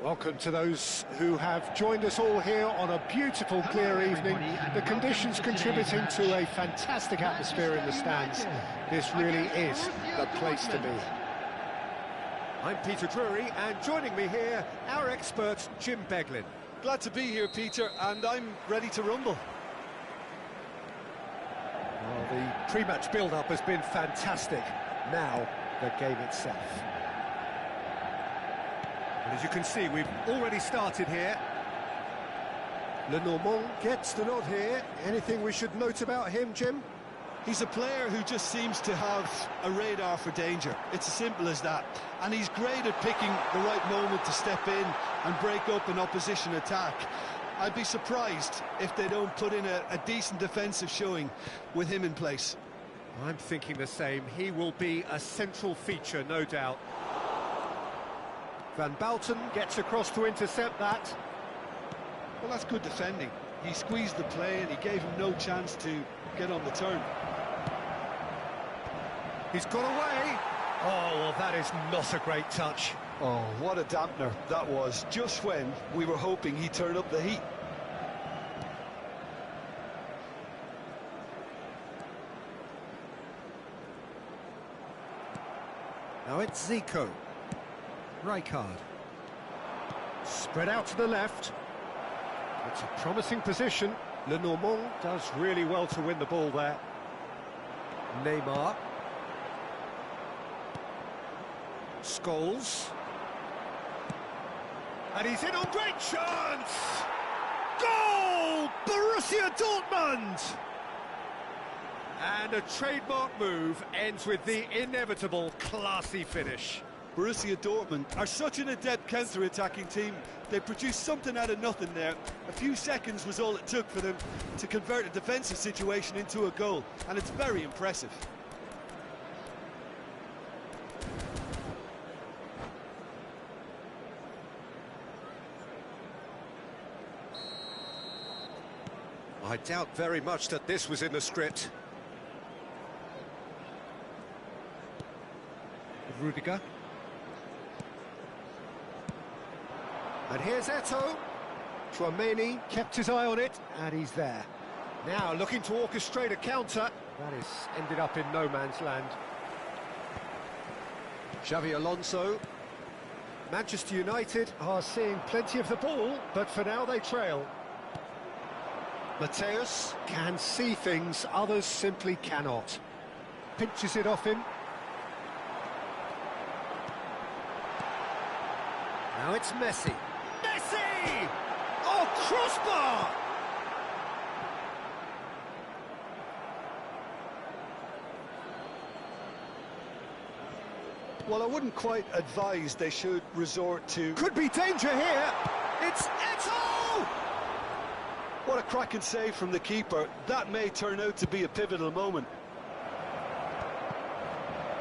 Welcome to those who have joined us all here on a beautiful, clear evening. The conditions contributing to a fantastic atmosphere in the stands. This really is the place to be. I'm Peter Drury, and joining me here, our expert, Jim Beglin. Glad to be here, Peter, and I'm ready to rumble. Well, the pre-match build-up has been fantastic. Now, the game itself. And as you can see, we've already started here. Lenormand gets the nod here. Anything we should note about him, Jim? He's a player who just seems to have a radar for danger. It's as simple as that. And he's great at picking the right moment to step in and break up an opposition attack. I'd be surprised if they don't put in a decent defensive showing with him in place. I'm thinking the same. He will be a central feature, no doubt. Van Balten gets across to intercept that. Well, that's good defending. He squeezed the play and he gave him no chance to get on the turn. He's got away. Oh, well, that is not a great touch. Oh, what a dampener that was, just when we were hoping he'd turn up the heat. Now it's Zico. Rijkaard. Spread out to the left. It's a promising position. Lenormand does really well to win the ball there. Neymar. Scholes. And he's in on great chance! Goal! Borussia Dortmund! And a trademark move ends with the inevitable classy finish. Borussia Dortmund are such an adept counter-attacking team. They produced something out of nothing there. A few seconds was all it took for them to convert a defensive situation into a goal, and it's very impressive. I doubt very much that this was in the script. Rudiger. And here's Eto'o. Tchouameni kept his eye on it, and he's there. Now looking to orchestrate a counter. That is ended up in no man's land. Xavi Alonso. Manchester United are seeing plenty of the ball, but for now they trail. Mateus can see things others simply cannot. Pinches it off him. Now it's Messi. Messi! Oh, crossbar! Well, I wouldn't quite advise they should resort to... Could be danger here! It's Eto'o! What a cracking save from the keeper. That may turn out to be a pivotal moment.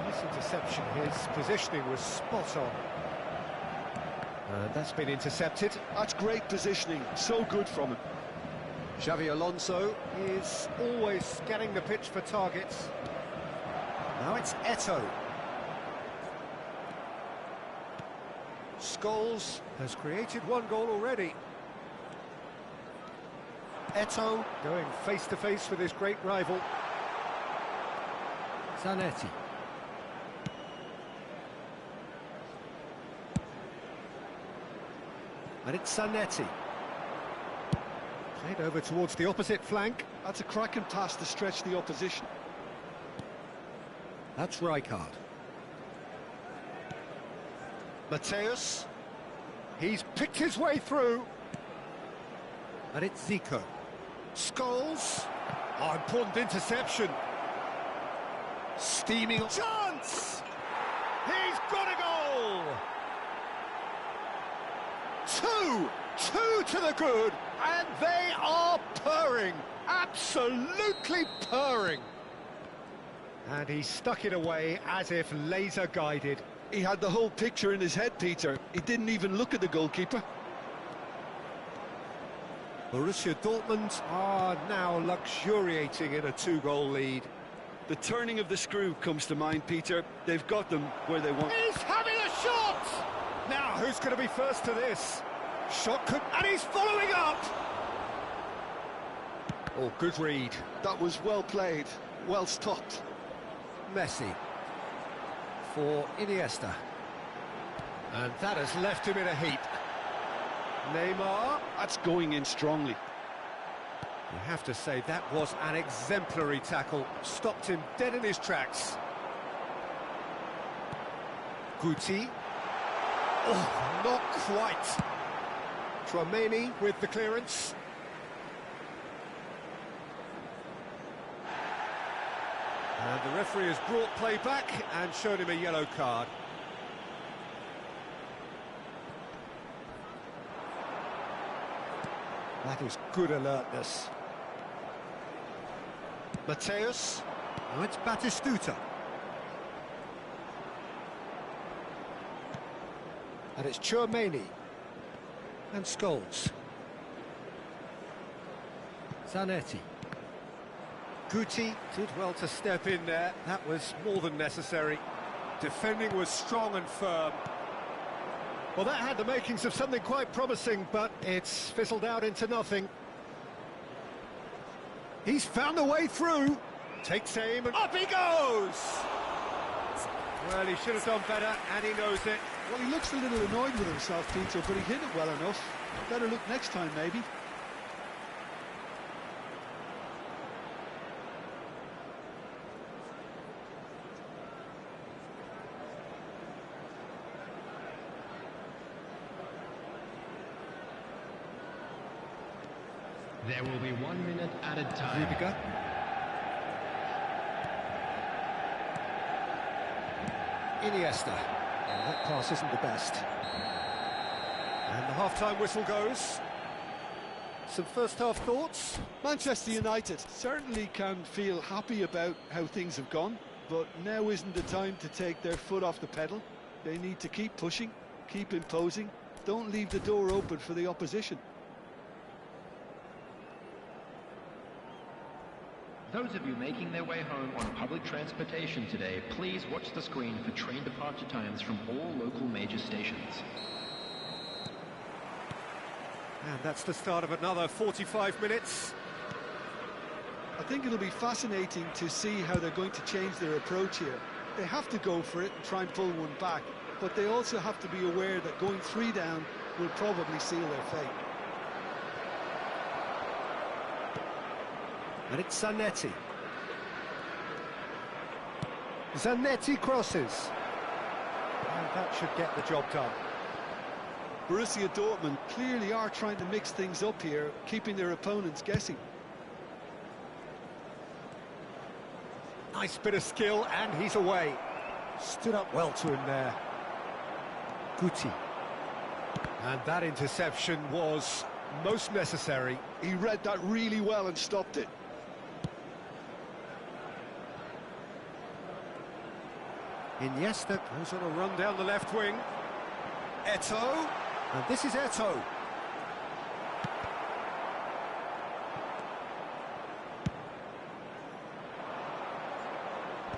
Nice interception. His positioning was spot on. That's been intercepted. That's great positioning. So good from him. Xavi Alonso is always scanning the pitch for targets. Now it's Eto'o. Scholes has created one goal already. Eto'o going face-to-face with his great rival. Zanetti. And it's Zanetti. Played over towards the opposite flank. That's a cracking pass to stretch the opposition. That's Rijkaard. Mateus. He's picked his way through. And it's Zico. Scholes. Oh, important interception. Steaming. Chance! He's got a goal! Two to the good, and they are purring, absolutely purring. And he stuck it away as if laser guided. He had the whole picture in his head, Peter. He didn't even look at the goalkeeper. Borussia Dortmund are now luxuriating in a 2-goal lead. The turning of the screw comes to mind, Peter. They've got them where they want. He's having a shot! Now, who's going to be first to this? Shot could... and he's following up! Oh, good read. That was well played, well stopped. Messi for Iniesta. And that has left him in a heap. Neymar. That's going in strongly. You have to say that was an exemplary tackle. Stopped him dead in his tracks. Guti. Oh, not quite. Tchouaméni with the clearance. And the referee has brought play back and shown him a yellow card. That is good alertness. Mateus. Now it's Batistuta. And it's Tchouaméni. And Scholes. Zanetti. Guti did well to step in there. That was more than necessary. Defending was strong and firm. Well, that had the makings of something quite promising, but it's fizzled out into nothing. He's found a way through. Takes aim and up he goes! Well, he should have done better, and he knows it. Well, he looks a little annoyed with himself, Peter, but he hit it well enough. Better look next time, maybe. There will be 1 minute added time. Rudiger. Iniesta. Oh, that pass isn't the best. And the half-time whistle goes. Some first-half thoughts? Manchester United certainly can feel happy about how things have gone, but now isn't the time to take their foot off the pedal. They need to keep pushing, keep imposing, don't leave the door open for the opposition. Those of you making their way home on public transportation today, please watch the screen for train departure times from all local major stations. And that's the start of another 45 minutes. I think it'll be fascinating to see how they're going to change their approach here. They have to go for it and try and pull one back, but they also have to be aware that going 3 down will probably seal their fate. And it's Zanetti. Zanetti crosses. And that should get the job done. Borussia Dortmund clearly are trying to mix things up here, keeping their opponents guessing. Nice bit of skill, and he's away. Stood up well to him there. Guti. And that interception was most necessary. He read that really well and stopped it. Iniesta goes on a run down the left wing. Eto'o, and this is Eto'o.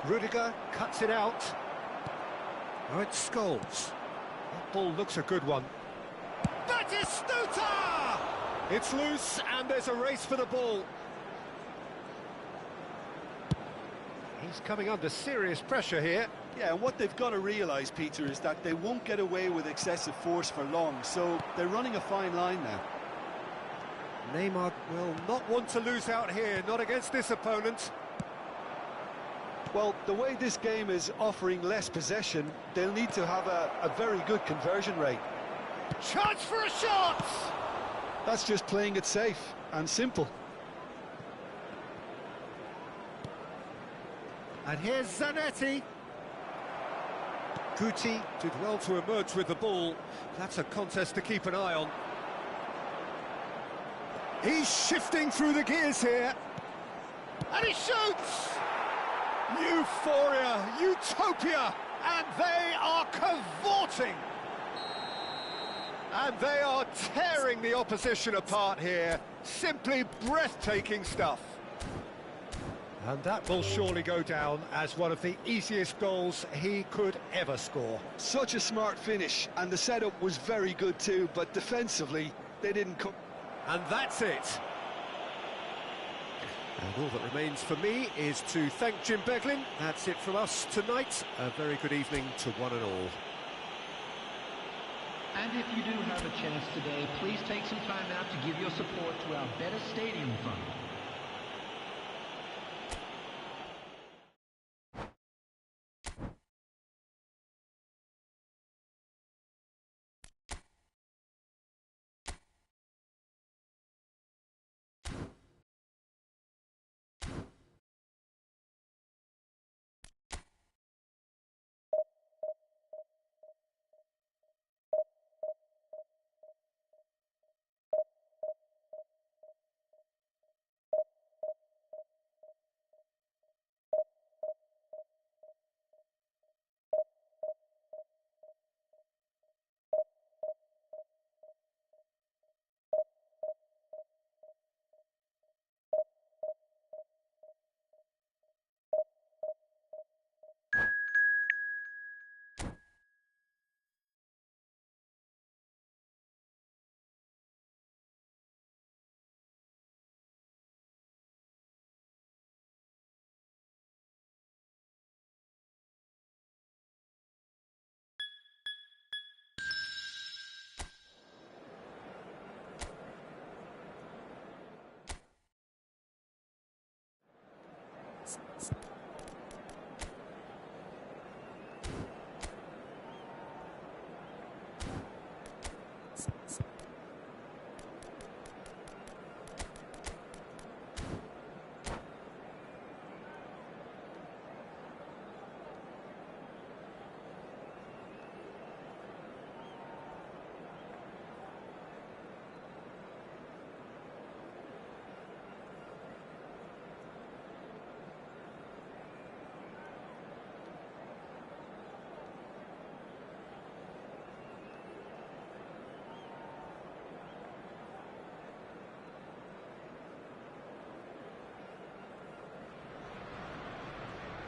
Rudiger cuts it out. Oh, it's Scholes. That ball looks a good one. Batistuta! It's loose, and there's a race for the ball. He's coming under serious pressure here. Yeah, and what they've got to realise, Peter, is that they won't get away with excessive force for long, so they're running a fine line now. Neymar will not want to lose out here, not against this opponent. Well, the way this game is offering less possession, they'll need to have a very good conversion rate. Chance for a shot! That's just playing it safe and simple. And here's Zanetti. Guti did well to emerge with the ball. That's a contest to keep an eye on. He's shifting through the gears here. And he shoots! Euphoria, utopia, and they are cavorting. And they are tearing the opposition apart here. Simply breathtaking stuff. And that will surely go down as one of the easiest goals he could ever score. Such a smart finish, and the setup was very good too, but defensively, they didn't come. And that's it. And all that remains for me is to thank Jim Beglin. That's it from us tonight. A very good evening to one and all. And if you do have a chance today, please take some time out to give your support to our Better Stadium Fund.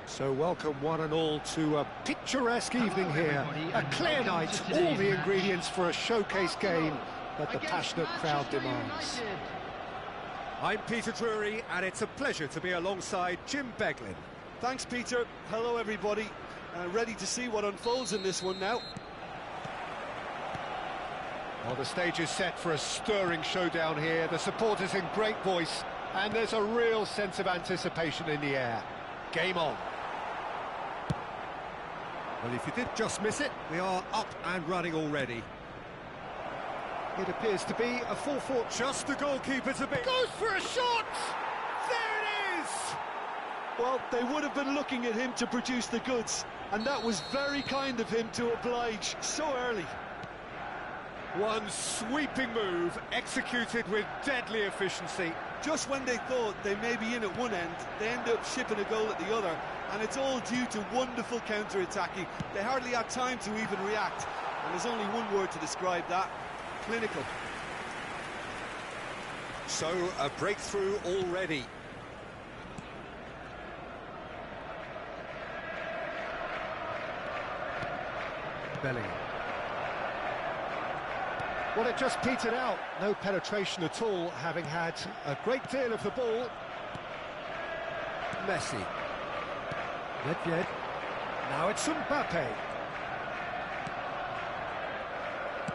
So welcome one and all to a picturesque evening here. A clear night, all the ingredients for a showcase game that the passionate crowd demands. I'm Peter Drury, and it's a pleasure to be alongside Jim Beglin. Thanks, Peter. Hello, everybody. Ready to see what unfolds in this one now. Well, the stage is set for a stirring showdown here. The supporters in great voice, and there's a real sense of anticipation in the air. Game on. Well, if you did just miss it, we are up and running already. It appears to be a full fort. Just the goalkeeper to be. Goes for a shot! There it is! Well, they would have been looking at him to produce the goods, and that was very kind of him to oblige so early. One sweeping move, executed with deadly efficiency. Just when they thought they may be in at one end, they end up shipping a goal at the other, and it's all due to wonderful counter-attacking. They hardly had time to even react, and there's only one word to describe that: clinical. So, a breakthrough already. Bellingham. Well, it just petered out. No penetration at all, having had a great deal of the ball. Messi. Nedved. Now it's Mbappe.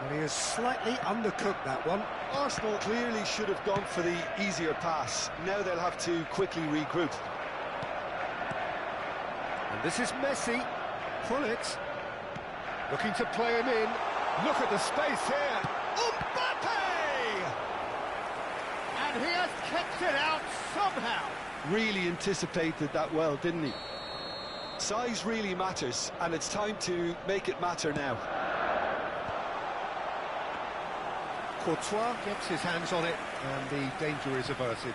And he has slightly undercooked that one. Arsenal clearly should have gone for the easier pass. Now they'll have to quickly regroup. And this is Messi. Pullet. Looking to play him in. Look at the space here. Mbappe! And he has kept it out somehow. Really anticipated that well, didn't he? Size really matters, and it's time to make it matter now. Courtois gets his hands on it, and the danger is averted.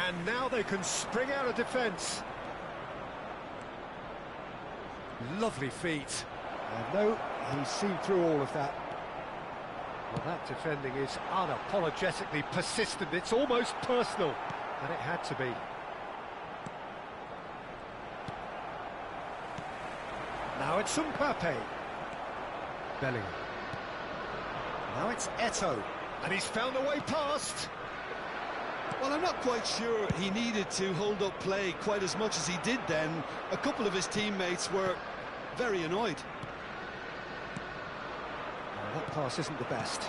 And now they can spring out of defence. Lovely feet. And no, he's seen through all of that. Well, that defending is unapologetically persistent. It's almost personal, and it had to be. Now it's Mbappe. Bellingham. Now it's Eto'o. And he's found a way past. Well, I'm not quite sure he needed to hold up play quite as much as he did then. A couple of his teammates were very annoyed. Oh, that pass isn't the best.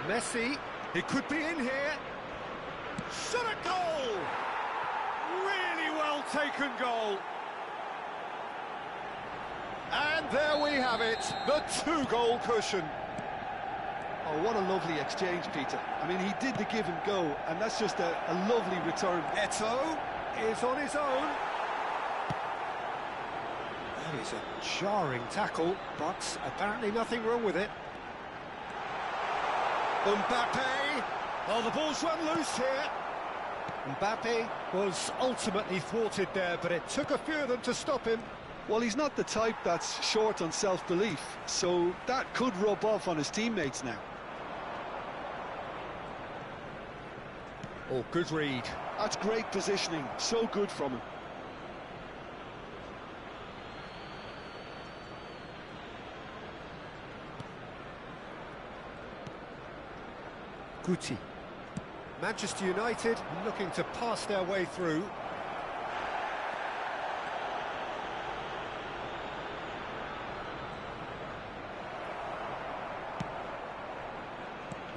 Messi, he could be in here. Shot a goal! Really well taken goal. And there we have it, the 2-goal cushion. Oh, what a lovely exchange, Peter. I mean, he did the give and go, and that's just a lovely return. Eto'o is on his own. That is a jarring tackle, but apparently nothing wrong with it. Mbappe! Oh, the ball's run loose here. Mbappe was ultimately thwarted there, but it took a few of them to stop him. Well, he's not the type that's short on self-belief, so that could rub off on his teammates now. Oh, good read. That's great positioning, so good from him. Guti. Manchester United looking to pass their way through.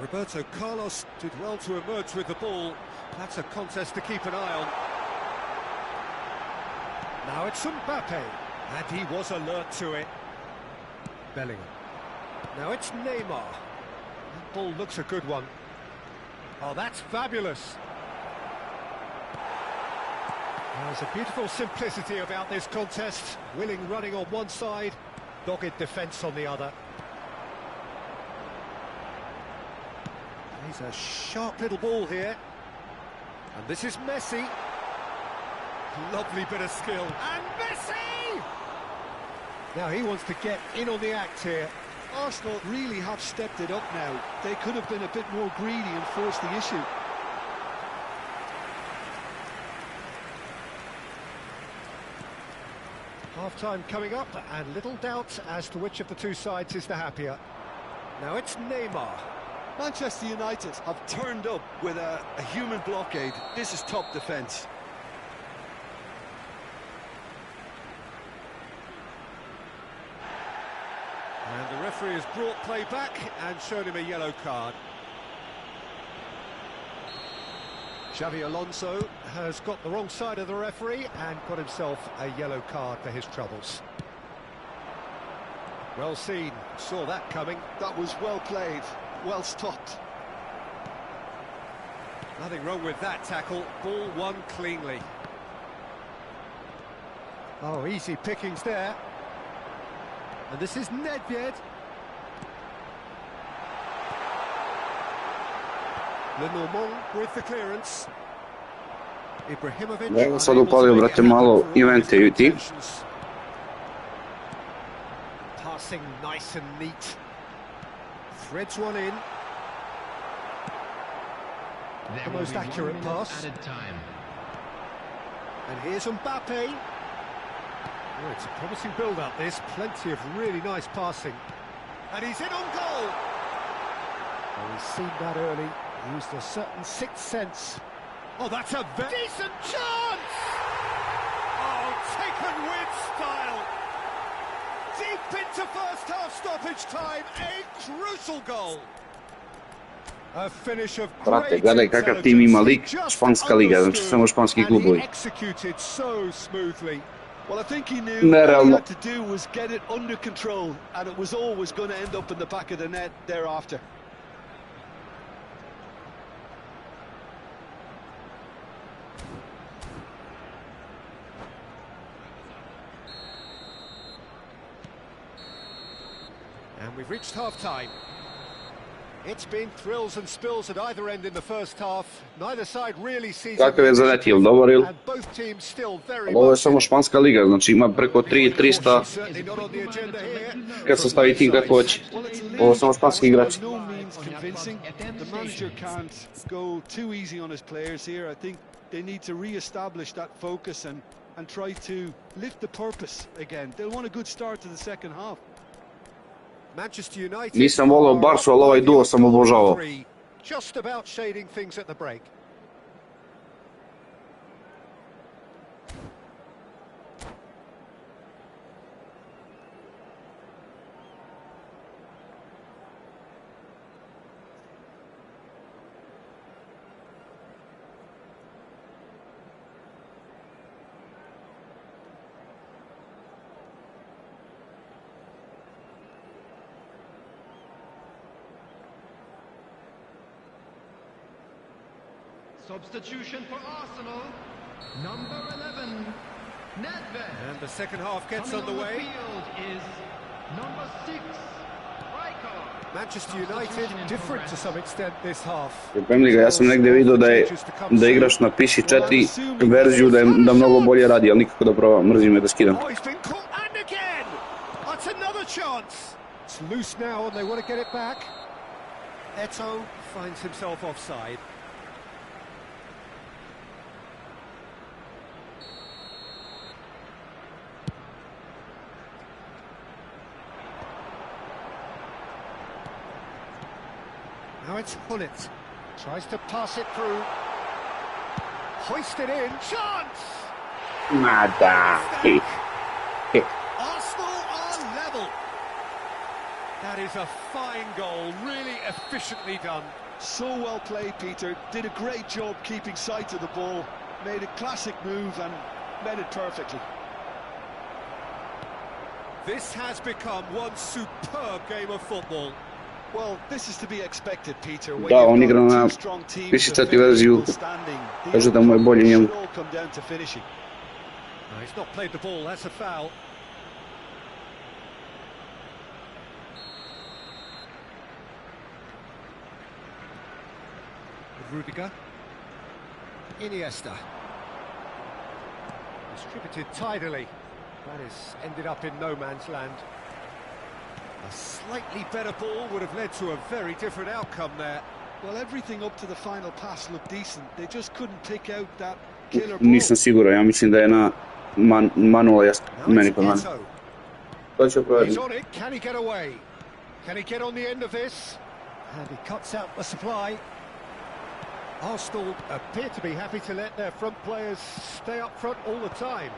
Roberto Carlos did well to emerge with the ball. That's a contest to keep an eye on. Now it's Mbappe, and he was alert to it. Bellingham. Now it's Neymar. That ball looks a good one. Oh, that's fabulous. There's a beautiful simplicity about this contest. Willing running on one side, dogged defence on the other. He's a sharp little ball here. And this is Messi. Lovely bit of skill. And Messi! Now he wants to get in on the act here. Arsenal really have stepped it up now. They could have been a bit more greedy and forced the issue. Half-time coming up, and little doubt as to which of the two sides is the happier. Now it's Neymar. Manchester United have turned up with a human blockade. This is top defence. And the referee has brought play back and shown him a yellow card. Xavi Alonso has got the wrong side of the referee and got himself a yellow card for his troubles. Well seen, saw that coming. That was well played, well stopped. Nothing wrong with that tackle, ball won cleanly. Oh, easy pickings there. And this is Nedved. Lenormand with the clearance. Ibrahimovic. Evo sad upalio, brate, malo invente i ti. Passing nice and neat. Threads one in. The most accurate pass. And here's Mbappe. Oh, it's a promising build-up, this. Plenty of really nice passing. And he's in on goal! Oh, he's seen that early. Used a certain sixth sense. Oh, that's a very decent chance! Oh, taken with style! Deep into first-half stoppage time, a crucial goal! A finish of Brate, gledaj kakav tim ima lik, španska liga, znači samo španski klubovi. Executed so smoothly. Well, I think he knew all he had to do was get it under control, and it was always going to end up in the back of the net thereafter. And we've reached half-time. It's been thrills and spills at either end in the first half. Neither side really sees Kakav je zalet, jel dobar ili? and both teams still very Ovo je samo španska liga, znači ima preko 300 kad se stavi tim kako hoće. Ovo je samo španski igrači. The manager can't go too easy on his players here. I think they need to re-establish that focus and and try to lift the purpose again. They'll want a good start to the second half. Manchester United. Nisam volao Barsu, ali ovaj duo sam obožavao. Just about shading things at the break. Substitution for Arsenal, number 11, Nedved. And the second half gets Coming underway. on the field is number 6, Rijkaard. Manchester United different to some extent this half. Jebem li ga, ja sam negdje vidio da igraš na PC4 verziju da mnogo bolje radi, ali nikako da probam, mrzim me da skidam. Oh, he's been caught, and again! That's another chance! It's loose now and they want to get it back. Eto'o finds himself offside. Now it's Hullet. Tries to pass it through. Hoisted in. Chance! Nada. Arsenal are level. That is a fine goal, really efficiently done. So well played, Peter. Did a great job keeping sight of the ball. Made a classic move and met it perfectly. This has become one superb game of football. Well, this is to be expected, Peter. Da, on igra na PC4 verziju, kaže da mu je bolje njemu. He's not played the ball, that's a foul. Rudiger. Iniesta. Distributed tidily. That has ended up in no man's land. A slightly better ball would have led to a very different outcome there. Well, everything up to the final pass looked decent. They just couldn't pick out that killer ball. Nisam siguran, ja mislim da je na manual meni kod mene. To ću provjeriti. He's on it, can he get away? Can he get on the end of this? And he cuts out the supply. Arsenal appear to be happy to let their front players stay up front all the time.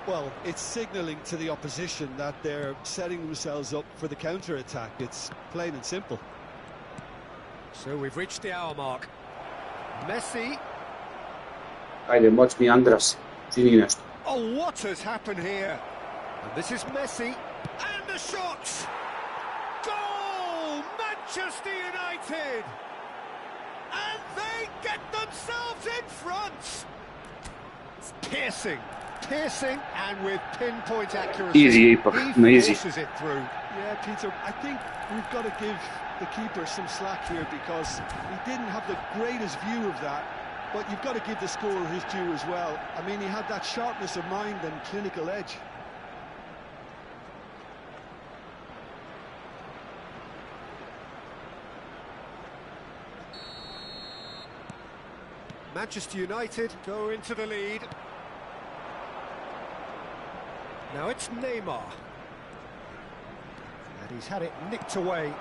Well, it's signalling to the opposition that they're setting themselves up for the counter-attack. It's plain and simple. So we've reached the hour mark. Messi. Ajde, moć mi Andras, čini nešto. Oh, what has happened here? And this is Messi. And the shot! Goal! Manchester United! And they get themselves in front! It's piercing. Piercing and with pinpoint accuracy. Easy, ipak, na easy. He forces it through. Yeah, Peter, I think we've got to give the keeper some slack here because he didn't have the greatest view of that, but you've got to give the scorer his due as well. I mean, he had that sharpness of mind and clinical edge. Manchester United go into the lead. Now it's Neymar. And he's had it nicked away.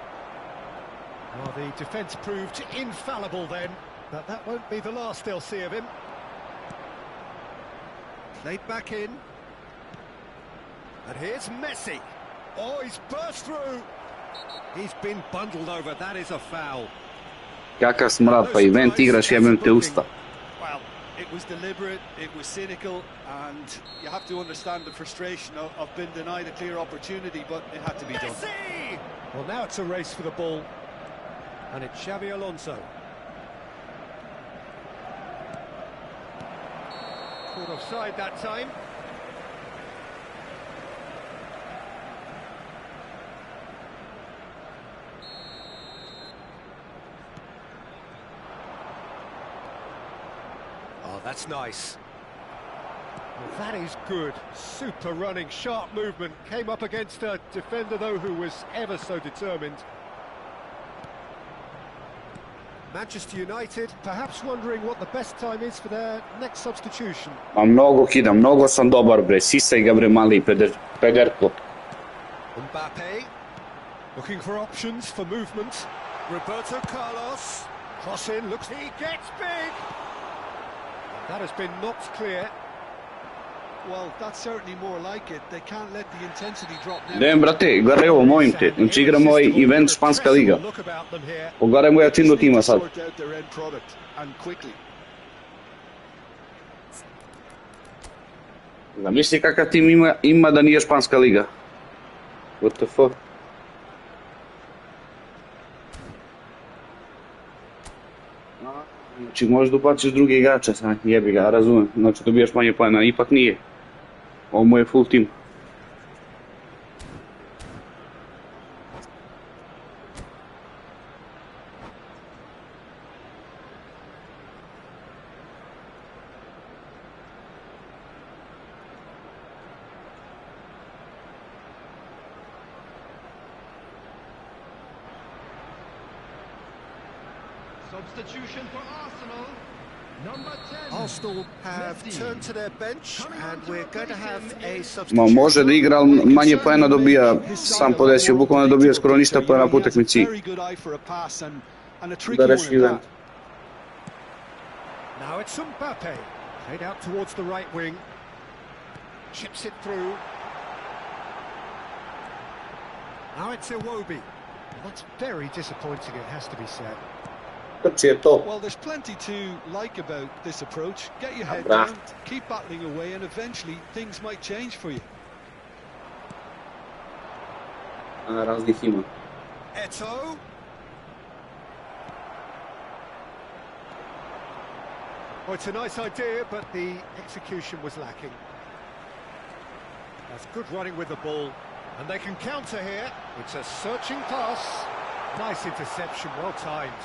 Well, the defence proved infallible then, but that won't be the last they'll see of him. Played back in. And here's Messi. Oh, he's burst through. He's been bundled over, that is a foul. Kakav smrad, pa event igraš, jebem te usta. Well, it was deliberate, it was cynical, and you have to understand the frustration of being denied a clear opportunity, but it had to be done. Messi! Well, now it's a race for the ball. And it's Xabi Alonso. Caught offside that time. Oh, that's nice. Well, that is good. Super running, sharp movement. Came up against a defender, though, who was ever so determined. Manchester United perhaps wondering what the best time is for their next substitution. Ma mnogo kidam, mnogo sam dobar bre, sisaj ga bre mali pederko. Mbappe, looking for options for movement. Roberto Carlos, cross in, looks, he gets big! That has been knocked clear. Well, that's certainly more like it. They can't let the intensity drop now. Dem brate, gledaj ovo, molim te, znači igramo ovaj event Španska liga. Pogledaj moja timno tima sad. Zamisli kakav tim ima da nije Španska liga. What the fuck? Znači možeš da ubaciš druge igrače, jebi ga, razumem, znači dobijaš manje poena, ipak nije. Ovo mu je full team. Substitution for Arsenal. Number 10. Arsenal have turned to their bench and we're going to have a substitution. Ma može da igra, ali manje poena dobija, sam podesio, bukvalno dobija skoro ništa poena po utakmici. Da reši event. Now it's Mbappe, played out towards the right wing, chips it through. Now it's Iwobi. That's very disappointing, it has to be said. Well, there's plenty to like about this approach. Get your head down, keep battling away, and eventually things might change for you. Raznih ima. Eto'o. Well, it's a nice idea, but the execution was lacking. That's good running with the ball, and they can counter here. It's a searching pass. Nice interception, well timed.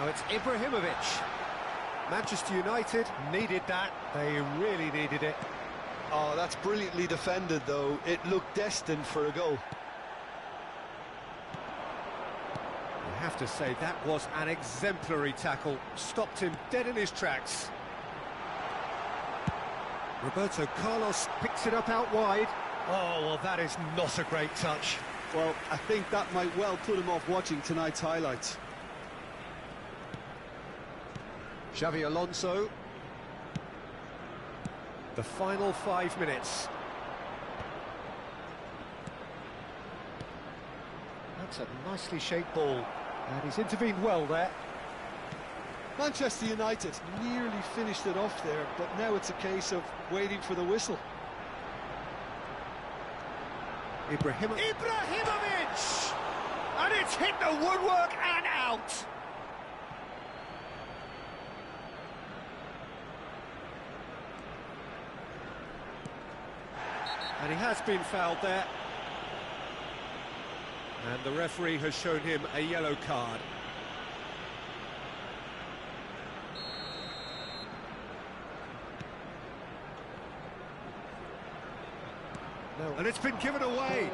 Now it's Ibrahimovic. Manchester United needed that. They really needed it. Oh, that's brilliantly defended, though. It looked destined for a goal. You have to say that was an exemplary tackle. Stopped him dead in his tracks. Roberto Carlos picks it up out wide. Oh, well, that is not a great touch. Well, I think that might well put him off watching tonight's highlights. Xavi Alonso. The final 5 minutes. That's a nicely shaped ball, and he's intervened well there. Manchester United nearly finished it off there, but now it's a case of waiting for the whistle. Ibrahimovic! And it's hit the woodwork and out! And he has been fouled there. And the referee has shown him a yellow card. No, and it's been given away.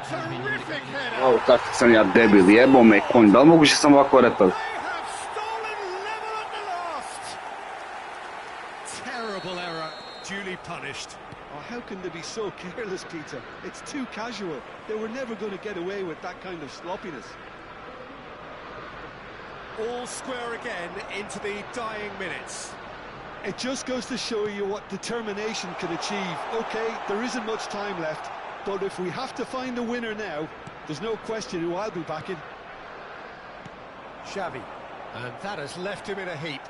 Terrific header. O, kakav sam ja debil, jebo me konj, da li moguće sam ovako repel? They have stolen level at the last. Terrible error, duly punished. Oh, how can they be so careless, Peter? It's too casual. They were never going to get away with that kind of sloppiness. All square again into the dying minutes. It just goes to show you what determination can achieve. OK, there isn't much time left, but if we have to find a winner now, there's no question who I'll be backing. Xavi, and that has left him in a heap.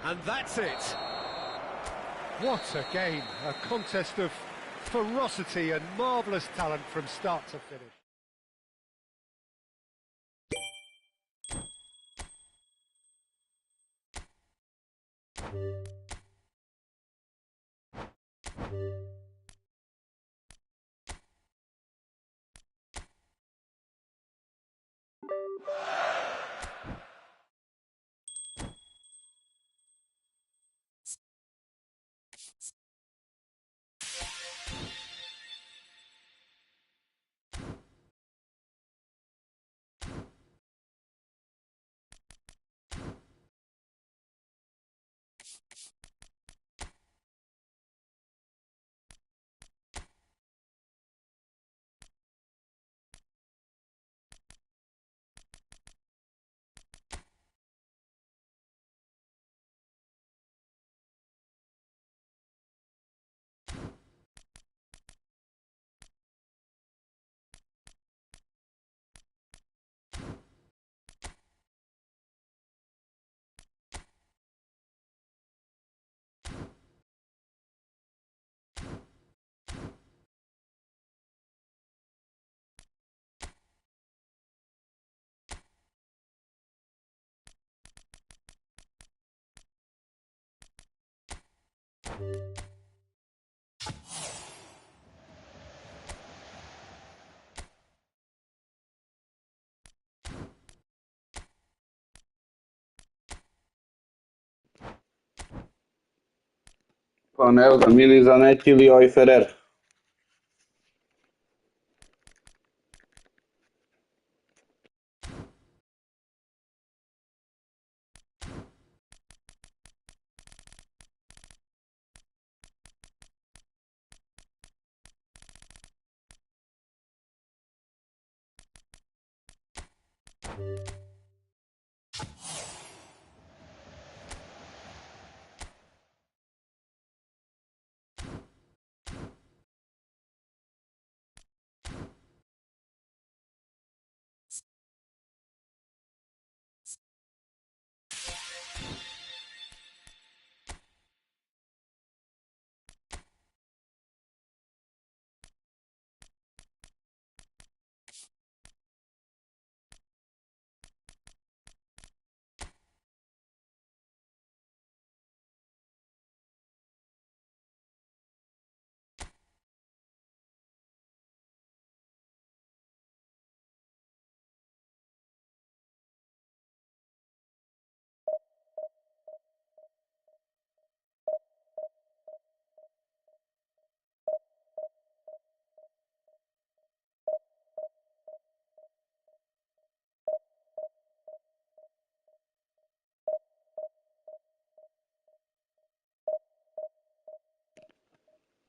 And that's it. What a game, a contest of ferocity and marvellous talent from start to finish. Pa ne znam, ili za neki ili ovaj Ferrer.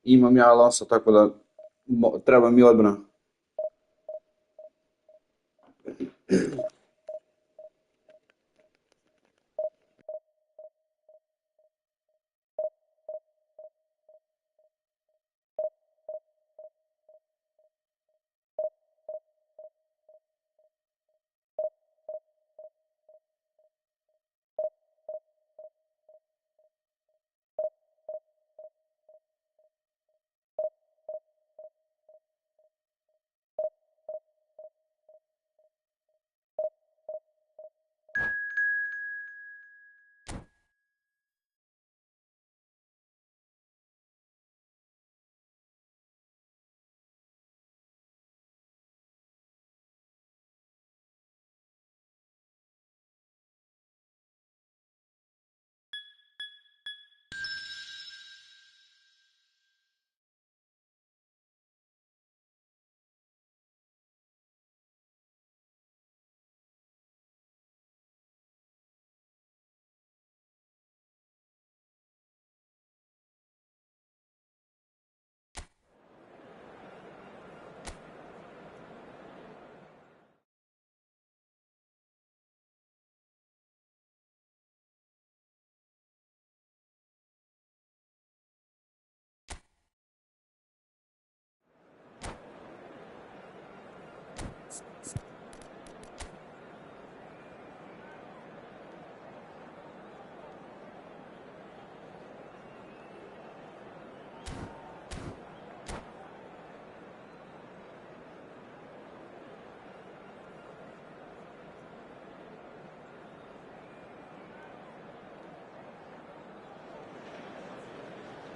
Imam ja Alonso, tako da treba mi odbrana.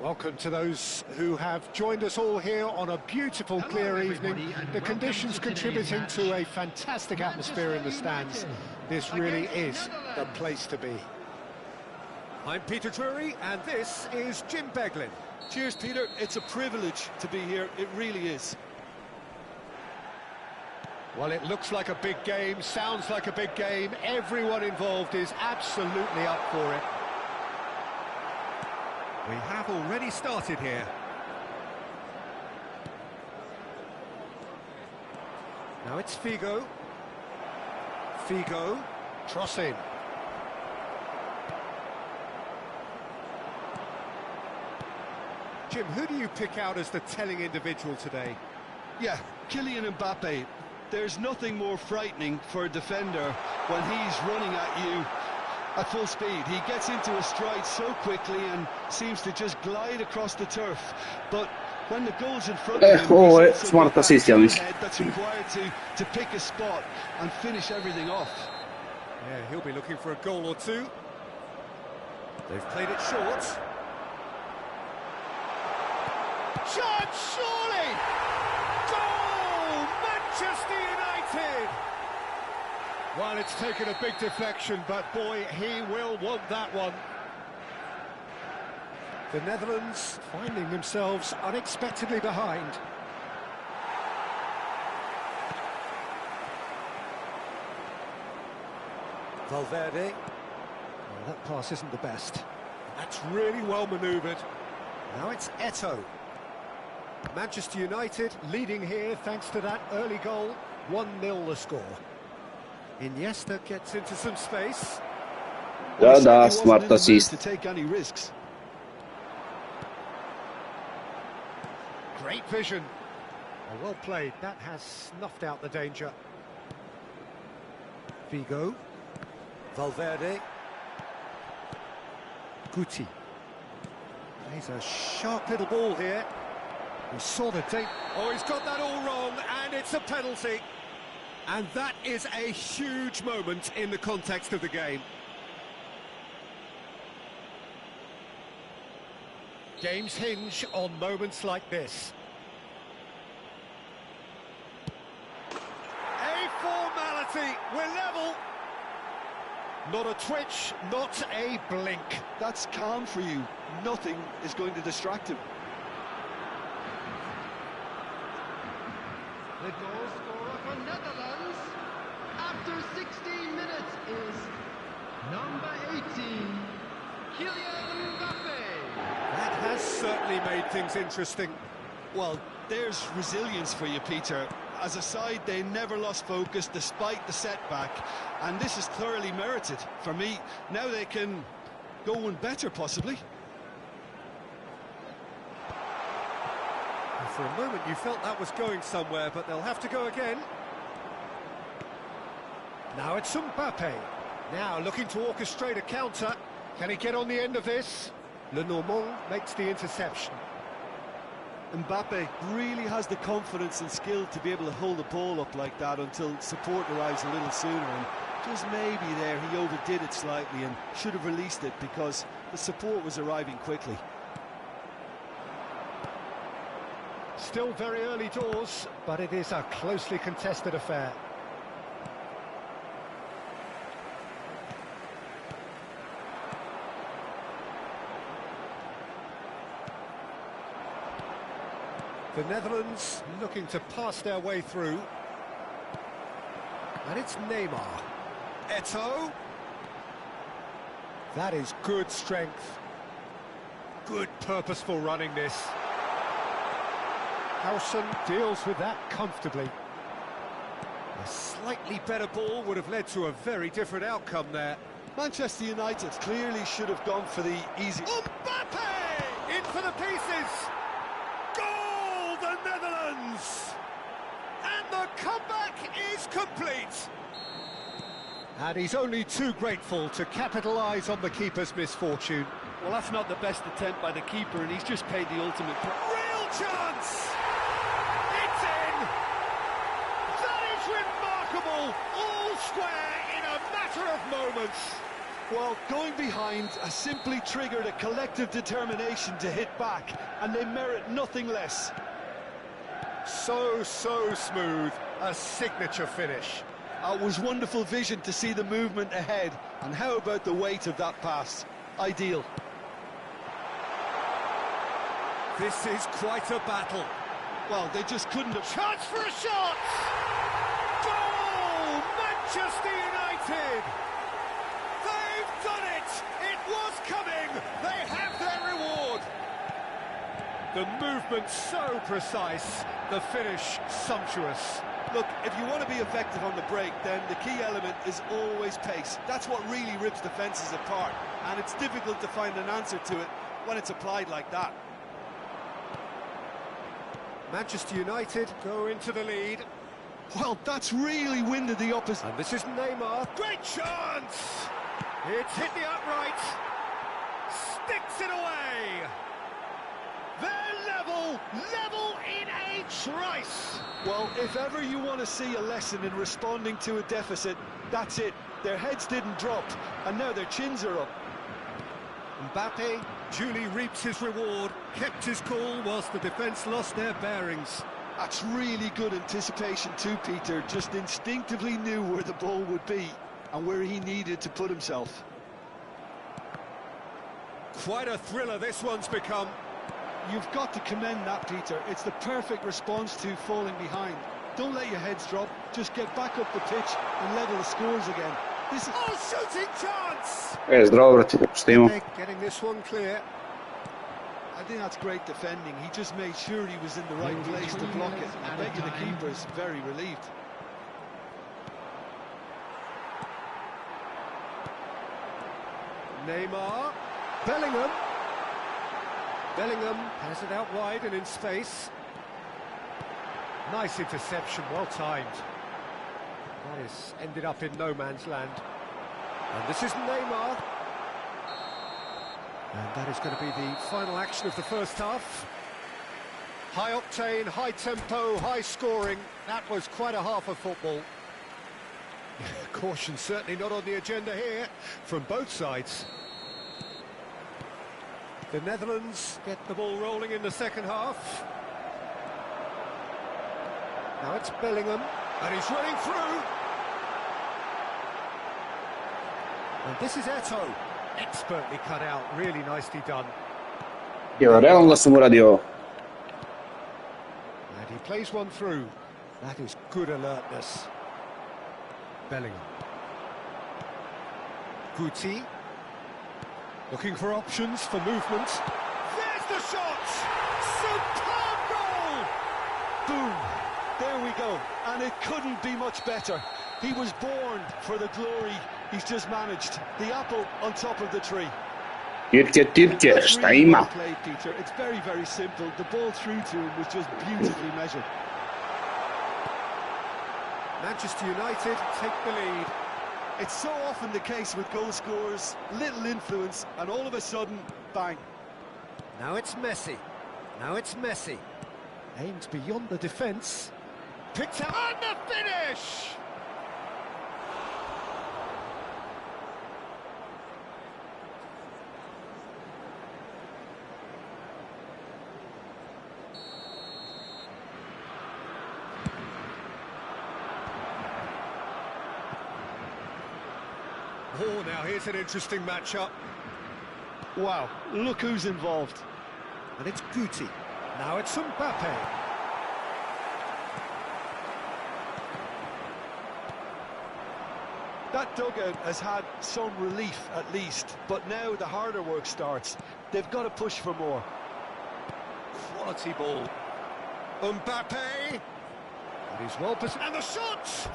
Welcome to those who have joined us all here on a beautiful, clear evening. The conditions contributing to a fantastic atmosphere in the stands. This really is the place to be. I'm Peter Drury, and this is Jim Beglin. Cheers, Peter. It's a privilege to be here. It really is. Well, it looks like a big game, sounds like a big game. Everyone involved is absolutely up for it. We have already started here. Now it's Figo. Figo. Trossing. Jim, who do you pick out as the telling individual today? Yeah, Kylian Mbappe. There's nothing more frightening for a defender when he's running at you at full speed. He gets into a stride so quickly and seems to just glide across the turf. But when the goal's in front of him, smart assist, ja mislim. That's required to pick a spot and finish everything off. Yeah, he'll be looking for a goal or two. They've played it short. chance, surely! Goal! Manchester United! Well, it's taken a big deflection, but boy, he will want that one. The Netherlands finding themselves unexpectedly behind. Valverde. Well, that pass isn't the best. That's really well manoeuvred. Now it's Eto'o. Manchester United leading here thanks to that early goal. 1-0 the score. Iniesta gets into some space. Da, smart assist. To take any risks. Great vision. Oh, well played. That has snuffed out the danger. Figo. Valverde. Guti. Plays a sharp little ball here. He saw the tape. Oh, he's got that all wrong, and it's a penalty. And that is a huge moment in the context of the game. Games hinge on moments like this. A formality, we're level. Not a twitch, not a blink. That's calm for you. Nothing is going to distract him. The goal scorer for Netherlands after 16 minutes is number 18, Kylian Mbappe. That has certainly made things interesting. Well, there's resilience for you, Peter. As a side, they never lost focus despite the setback, and this is thoroughly merited for me. Now they can go one better, possibly. For a moment you felt that was going somewhere, but they'll have to go again. Now it's Mbappe. Now looking to orchestrate a counter. Can he get on the end of this? Le Normand makes the interception. Mbappe really has the confidence and skill to be able to hold the ball up like that until support arrives a little sooner, and just maybe there he overdid it slightly and should have released it because the support was arriving quickly. Still very early doors, but it is a closely contested affair. The Netherlands looking to pass their way through. And it's Neymar. Eto'o. That is good strength. Good purposeful running this. Howson deals with that comfortably. A slightly better ball would have led to a very different outcome there. Manchester United clearly should have gone for the easy... Mbappe! In for the pieces! Goal, the Netherlands! And the comeback is complete! And he's only too grateful to capitalise on the keeper's misfortune. Well, that's not the best attempt by the keeper, and he's just paid the ultimate... Real chance! It's in! That is remarkable! All square in a matter of moments! Well, going behind has simply triggered a collective determination to hit back, and they merit nothing less. So smooth, a signature finish. It was wonderful vision to see the movement ahead, and how about the weight of that pass? Ideal. This is quite a battle. Well, they just couldn't have... Chance for a shot! Goal! Manchester United! They've done it! It was coming! They have their reward! The movement so precise, the finish sumptuous. Look, if you want to be effective on the break, then the key element is always pace. That's what really rips defences apart, and it's difficult to find an answer to it when it's applied like that. Manchester United go into the lead. Well, that's really winded the opposite. And this is Neymar. Great chance! It's hit the upright. Sticks it away. They're level in a trice. Well, if ever you want to see a lesson in responding to a deficit, that's it. Their heads didn't drop, and now their chins are up. Mbappe duly reaps his reward, kept his cool whilst the defence lost their bearings. That's really good anticipation too, Peter. Just instinctively knew where the ball would be and where he needed to put himself. Quite a thriller this one's become. You've got to commend that, Peter. It's the perfect response to falling behind. Don't let your heads drop, just get back up the pitch and level the scores again. This is... Oh, shooting chance! Zdravo, brate, pustimo. Getting this one clear. I think that's great defending. He just made sure he was in the right place to block it. I bet you the keeper's very relieved. Neymar. Bellingham. Bellingham has it out wide and in space. Nice interception, well timed. That is ended up in no man's land. And this is Neymar. And that is going to be the final action of the first half. High octane, high tempo, high scoring. That was quite a half of football. Caution certainly not on the agenda here from both sides. The Netherlands get the ball rolling in the second half. Now it's Bellingham, and he's running through. And this is Eto'o, expertly cut out, really nicely done. Evo, realno da sam uradio. And he plays one through. That is good alertness. Bellingham. Guti. Looking for options for movement. There's the shot! Superb goal! Boom! There we go. And it couldn't be much better. He was born for the glory he's just managed. The apple on top of the tree. Tyrke, šta ima? Played, Peter. It's very, very simple. The ball through to him was just beautifully measured. Manchester United take the lead. It's so often the case with goal scorers, little influence, and all of a sudden, bang. Now it's Messi. Now it's Messi. Aimed beyond the defence. Picked out and the finish! Oh, now here's an interesting matchup. Wow, look who's involved. And it's Guti. Now it's Mbappe. That dugout has had some relief at least, but now the harder work starts. They've got to push for more. Quality ball. Mbappe. And he's well positioned. And the shot!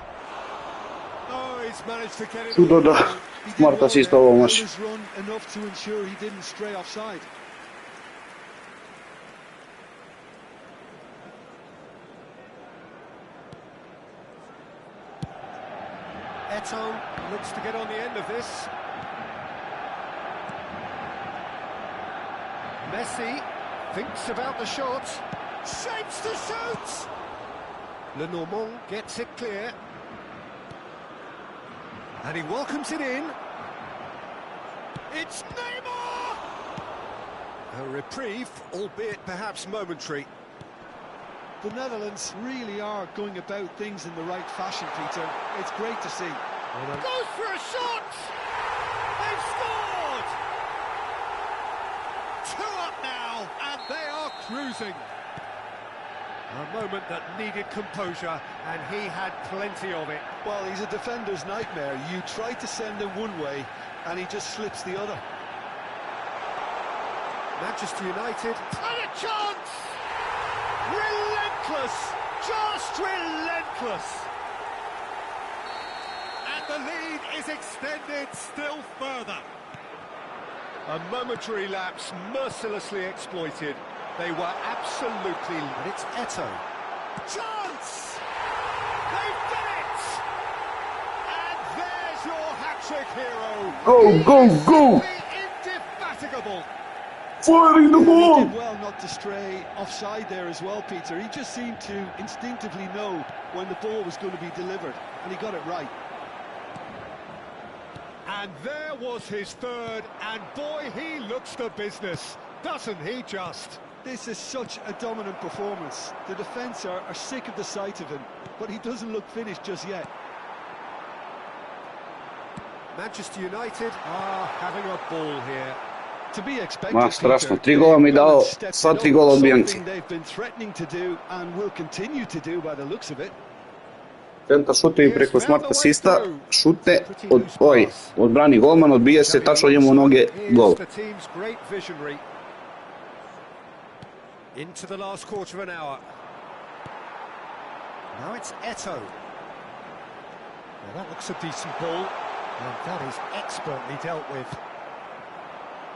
Oh, he's managed to get it. Tu da. Marta si isto ovo može. Run enough to ensure he didn't stray offside. Eto'o looks to get on the end of this. Messi thinks about the shot. Shapes to shoot! Lenormand gets it clear. And he welcomes it in. It's Neymar! A reprieve, albeit perhaps momentary. The Netherlands really are going about things in the right fashion, Peter. It's great to see. Goes for a shot! They've scored! 2 up now, and they are cruising. A moment that needed composure, and he had plenty of it. Well, he's a defender's nightmare. You try to send him one way, and he just slips the other. Manchester United, and a chance! Relentless! Just relentless! And the lead is extended still further. A momentary lapse mercilessly exploited. They were absolutely... And it's Eto'o. Chance! They've done it! And there's your hat-trick hero. Go, go, go! Indefatigable. Fire in the He ball! did well not to stray offside there as well, Peter. He just seemed to instinctively know when the ball was going to be delivered, and he got it right. And there was his third, and boy, he looks the business, doesn't he just? This is such a dominant performance. The defence are sick of the sight of him, but he doesn't look finished just yet. Manchester United are having a ball here. To be expected, Ma strašno, Peter, 3 gola mi they've gone dao, and stepped sva it 3 up, gola something odbijanci. they've been threatening to do and will continue to do by the looks of it. Centar šutevi preko smart asista, šute, odbrani golman, odbije se, tačno njemu u noge, gol. Into the last quarter of an hour. Now it's Eto'o. Well, that looks a decent ball, and that is expertly dealt with.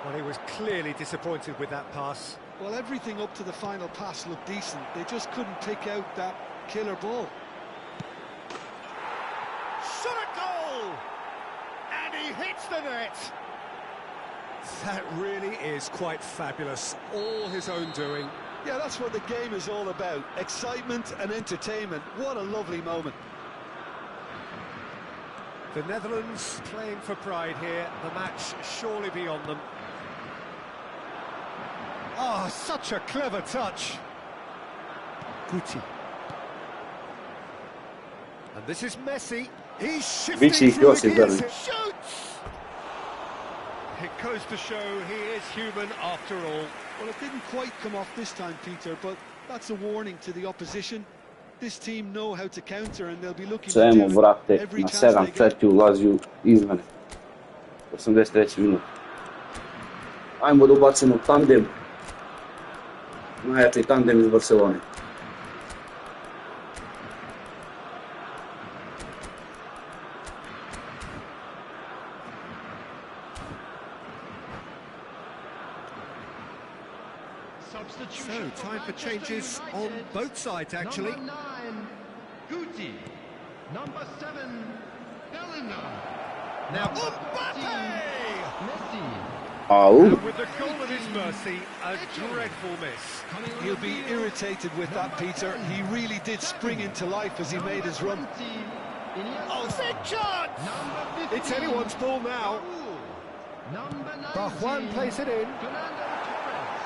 Well, he was clearly disappointed with that pass. Well, everything up to the final pass looked decent. They just couldn't pick out that killer ball. Shot a goal! And he hits the net! That really is quite fabulous. All his own doing. Yeah, that's what the game is all about. Excitement and entertainment. What a lovely moment. The Netherlands playing for pride here. The match surely beyond them. Oh, such a clever touch. Guti. And this is Messi. He's shifting through the gears. Shoots! It goes to show he is human after all. Well, it didn't quite come off this time, Peter, but that's a warning to the opposition. This team know how to counter and they'll be looking to Čemu, do brate, every na chance they 7 get. ceti ulaziju izmene. 83. minut. Ajmo da ubacimo tandem. Najjači tandem iz Barcelone. So, time for changes on both sides, actually. Number 9, Guti. Number 7, Bellingham. Now, Number Mbappe! 14, Messi. Au. And with the goal at his mercy, a dreadful miss. He'll be irritated with that, Peter. He really did spring into life as he made his run. Oh, big chance! It's anyone's ball now. But Juan plays it in.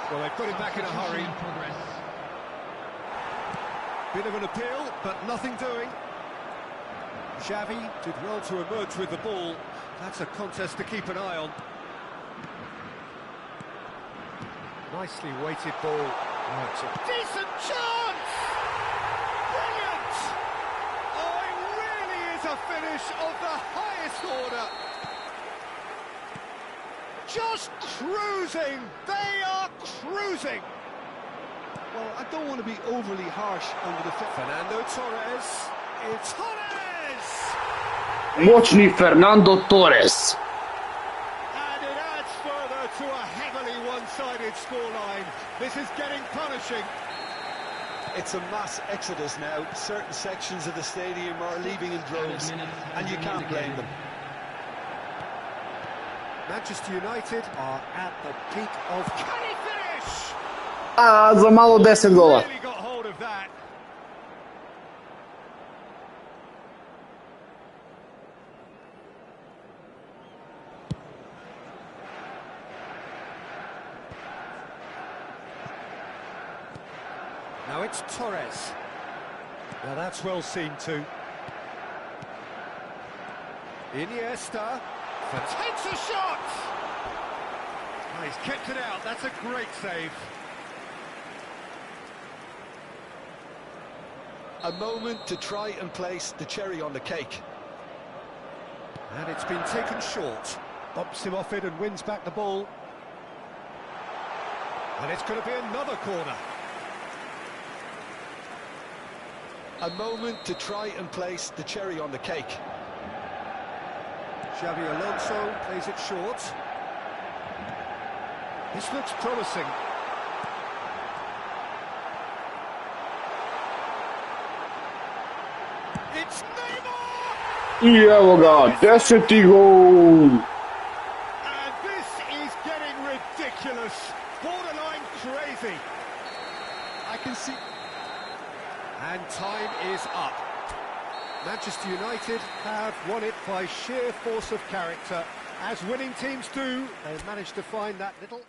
Well, they put him back in a hurry. Bit of an appeal, but nothing doing. Xavi did well to emerge with the ball. That's a contest to keep an eye on. Nicely weighted ball. Oh, it's a decent chance! Brilliant! Oh, it really is a finish of the highest order. Just cruising! They are cruising! Well, I don't want to be overly harsh on the defense. Fernando Torres. It's Torres! Moćni Fernando Torres. And it adds further to a heavily one-sided scoreline. This is getting punishing. It's a mass exodus now. Certain sections of the stadium are leaving in droves, and you can't blame them. Manchester United are at the peak of... Can he finish? A za malo 10 gola. Really got hold of that. Now it's Torres. Now that's well seen too. Iniesta takes a shot! Oh, he's kept it out, that's a great save. A moment to try and place the cherry on the cake. And it's been taken short. Bumps him off it and wins back the ball. And it's going to be another corner. A moment to try and place the cherry on the cake. Xavi Alonso plays it short. This looks promising. It's Neymar! I evo ga, 10. gol. And this is getting ridiculous. Borderline crazy. I can see... And time is up. Manchester United have won it by sheer force of character. As winning teams do, they've managed to find that little...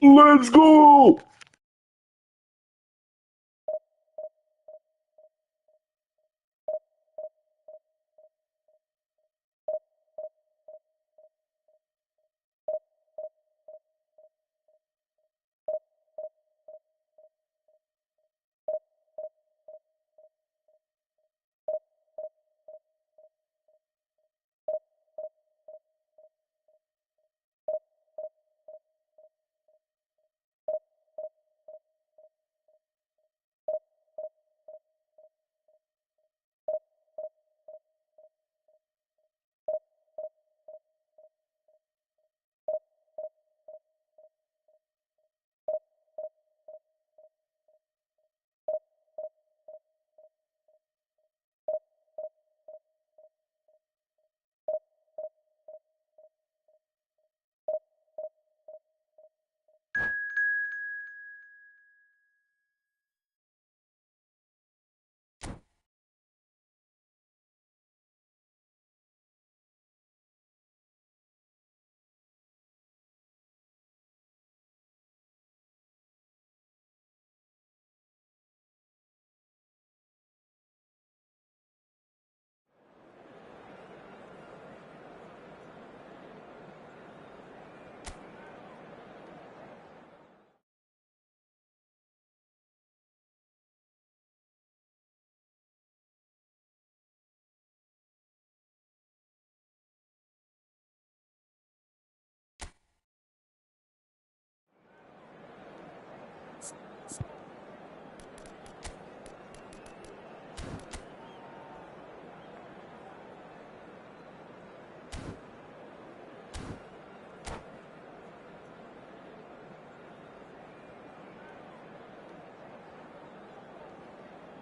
Let's go!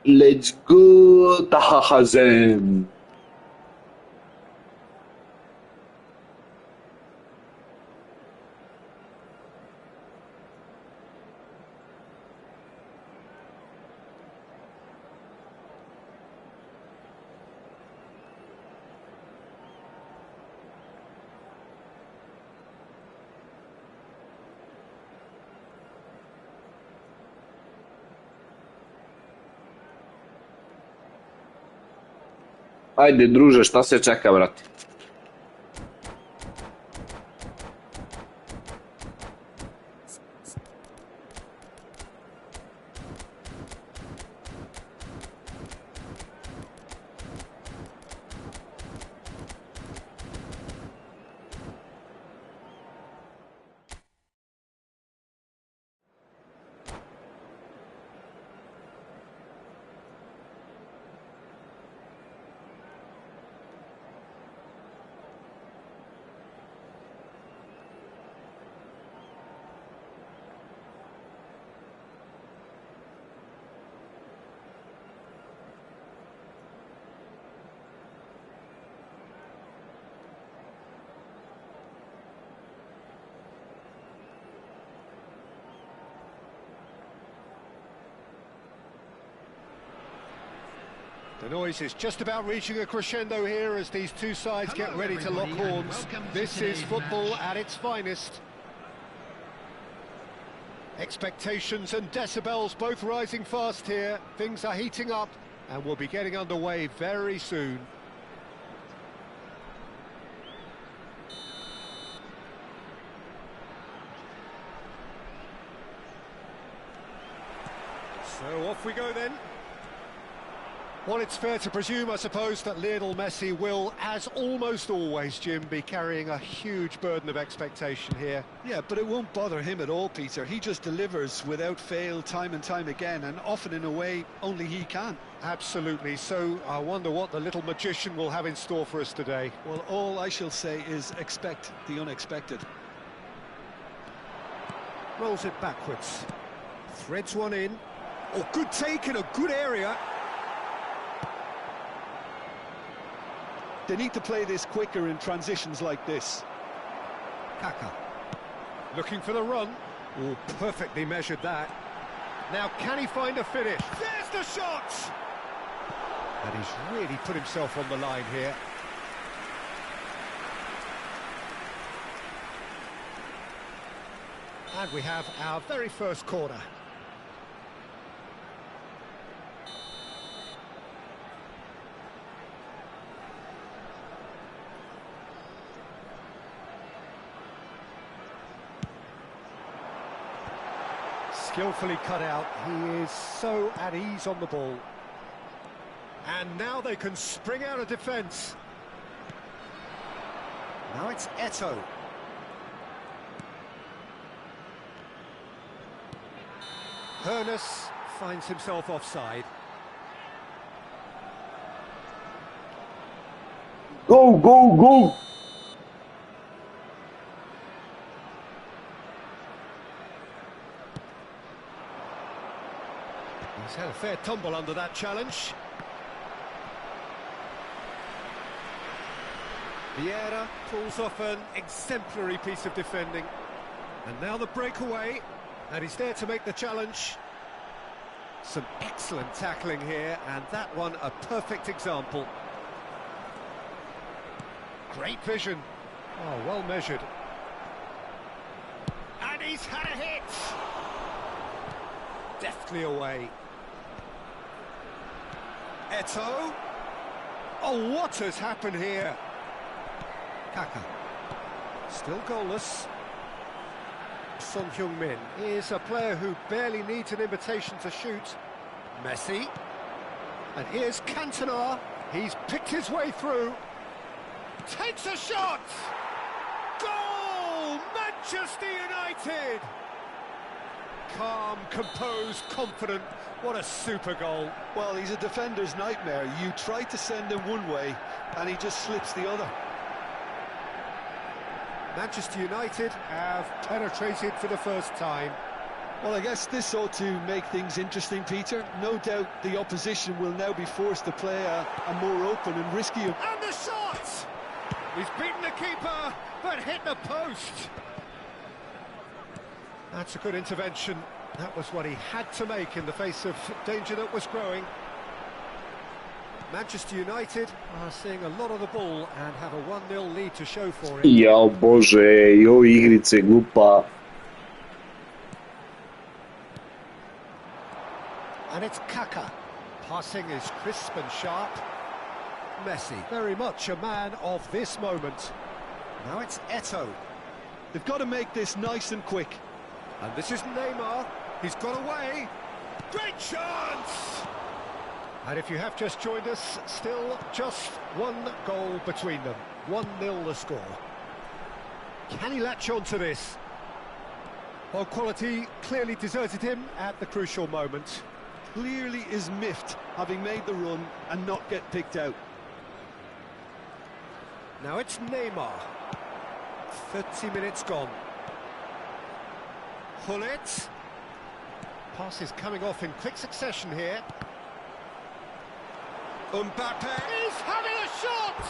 Let's go, Taha Hazem. Ajde, druže, šta se čeka, brate? noise is just about reaching a crescendo here as these two sides get ready to lock horns. This is football at its finest. Expectations and decibels both rising fast here. Things are heating up and we'll be getting underway very soon. So off we go then. Well, it's fair to presume, I suppose, that Lionel Messi will, as almost always, Jim, be carrying a huge burden of expectation here. Yeah, but it won't bother him at all, Peter. He just delivers without fail time and time again, and often in a way only he can. Absolutely. So I wonder what the little magician will have in store for us today. Well, all I shall say is expect the unexpected. Rolls it backwards. Threads one in. Oh, good take in a good area. They need to play this quicker in transitions like this. Kaka. Looking for the run. Oh, perfectly measured that. Now, can he find a finish? There's the shot! And he's really put himself on the line here. And we have our very first corner. Skillfully cut out. He is so at ease on the ball. And now they can spring out of defence. Now it's Eto'o. Hernus finds himself offside. Go, go, go! He's had a fair tumble under that challenge. Vieira pulls off an exemplary piece of defending. And now the breakaway, and he's there to make the challenge. Some excellent tackling here, and that one a perfect example. Great vision. Oh, well measured. And he's had a hit! Deftly away. Eto'o. Oh, what has happened here? Kaka. Still goalless. Son Heung-min is a player who barely needs an invitation to shoot. Messi. And here's Cantona. He's picked his way through. Takes a shot! Goal! Manchester United! Calm, composed, confident. What a super goal. Well, he's a defender's nightmare. You try to send him one way, and he just slips the other. Manchester United have penetrated for the first time. Well, I guess this ought to make things interesting, Peter. No doubt the opposition will now be forced to play a more open and risky... And the shot! He's beaten the keeper, but hit the post. That's a good intervention. That was what he had to make in the face of danger that was growing. Manchester United are seeing a lot of the ball and have a 1-0 lead to show for it. Jao Bože, i ovo igrice glupa. And it's Kaka. Passing is crisp and sharp. Messi, very much a man of this moment. Now it's Eto'o. They've got to make this nice and quick. And this is Neymar. He's got away. Great chance! And if you have just joined us, still just one goal between them. 1-0 the score. Can he latch on to this? Well, quality clearly deserted him at the crucial moment. Clearly is miffed, having made the run and not get picked out. Now it's Neymar. 30 minutes gone. Hullet. Pass is coming off in quick succession here. Mbappe. He's having a shot!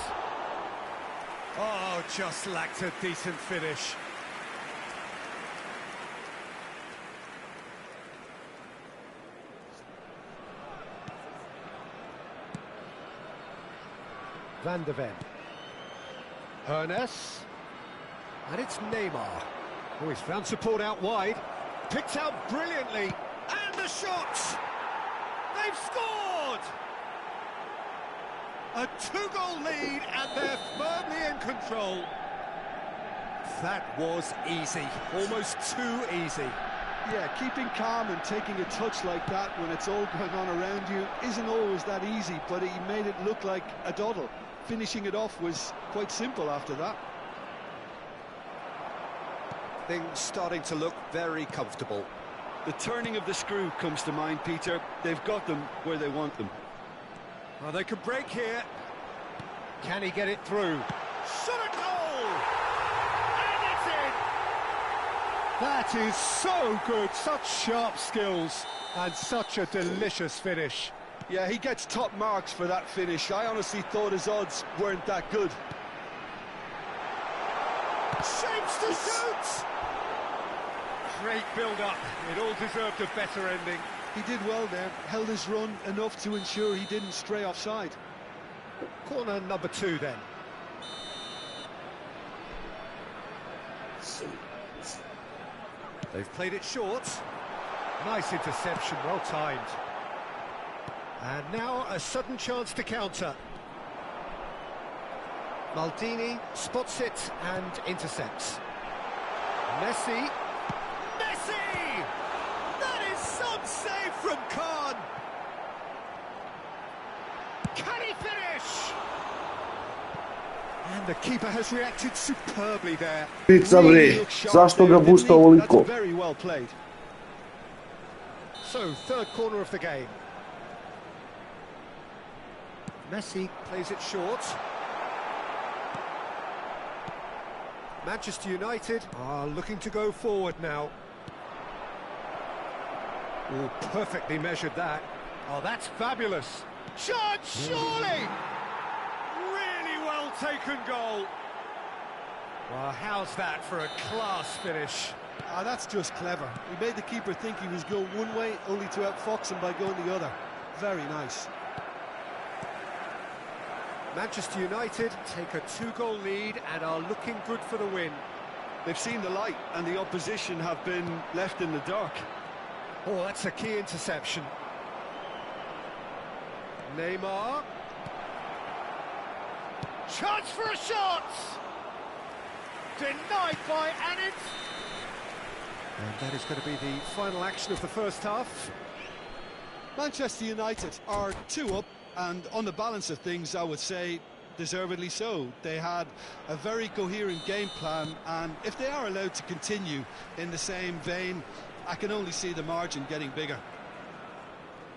Oh, just lacked a decent finish. Van de Ven. Hernes. And it's Neymar. Oh, he's found support out wide. Picked out brilliantly. And the shot! They've scored! A 2-goal lead, and they're firmly in control. That was easy. Almost too easy. Yeah, keeping calm and taking a touch like that when it's all going on around you isn't always that easy, but he made it look like a doddle. Finishing it off was quite simple after that. Things starting to look very comfortable. The turning of the screw comes to mind, Peter. They've got them where they want them. Well, they could break here. Can he get it through? Shot a goal! And it's in! That is so good. Such sharp skills and such a delicious finish. Yeah, he gets top marks for that finish. I honestly thought his odds weren't that good. Shapes to shoot! Great build-up. It all deserved a better ending. He did well there, held his run enough to ensure he didn't stray offside. Corner number 2 then. They've played it short. Nice interception, well timed. And now a sudden chance to counter. Maldini spots it and intercepts. Messi. Messi! That is some save from Khan. Can he finish? And the keeper has reacted superbly there. Pizza bre, zašto ga busta ovoliko? Very well played. So, third corner of the game. Messi plays it short. Manchester United are looking to go forward now. Oh, perfectly measured that. Oh, that's fabulous. Shot, surely! Really well taken goal. Well, how's that for a class finish? Ah, that's just clever. He made the keeper think he was going one way, only to outfox him by going the other. Very nice. Manchester United take a 2-goal lead and are looking good for the win. They've seen the light and the opposition have been left in the dark. Oh, that's a key interception. Neymar. Chance for a shot! Denied by Anit. And that is going to be the final action of the first half. Manchester United are 2 up, and on the balance of things, I would say deservedly so. They had a very coherent game plan, and if they are allowed to continue in the same vein, I can only see the margin getting bigger.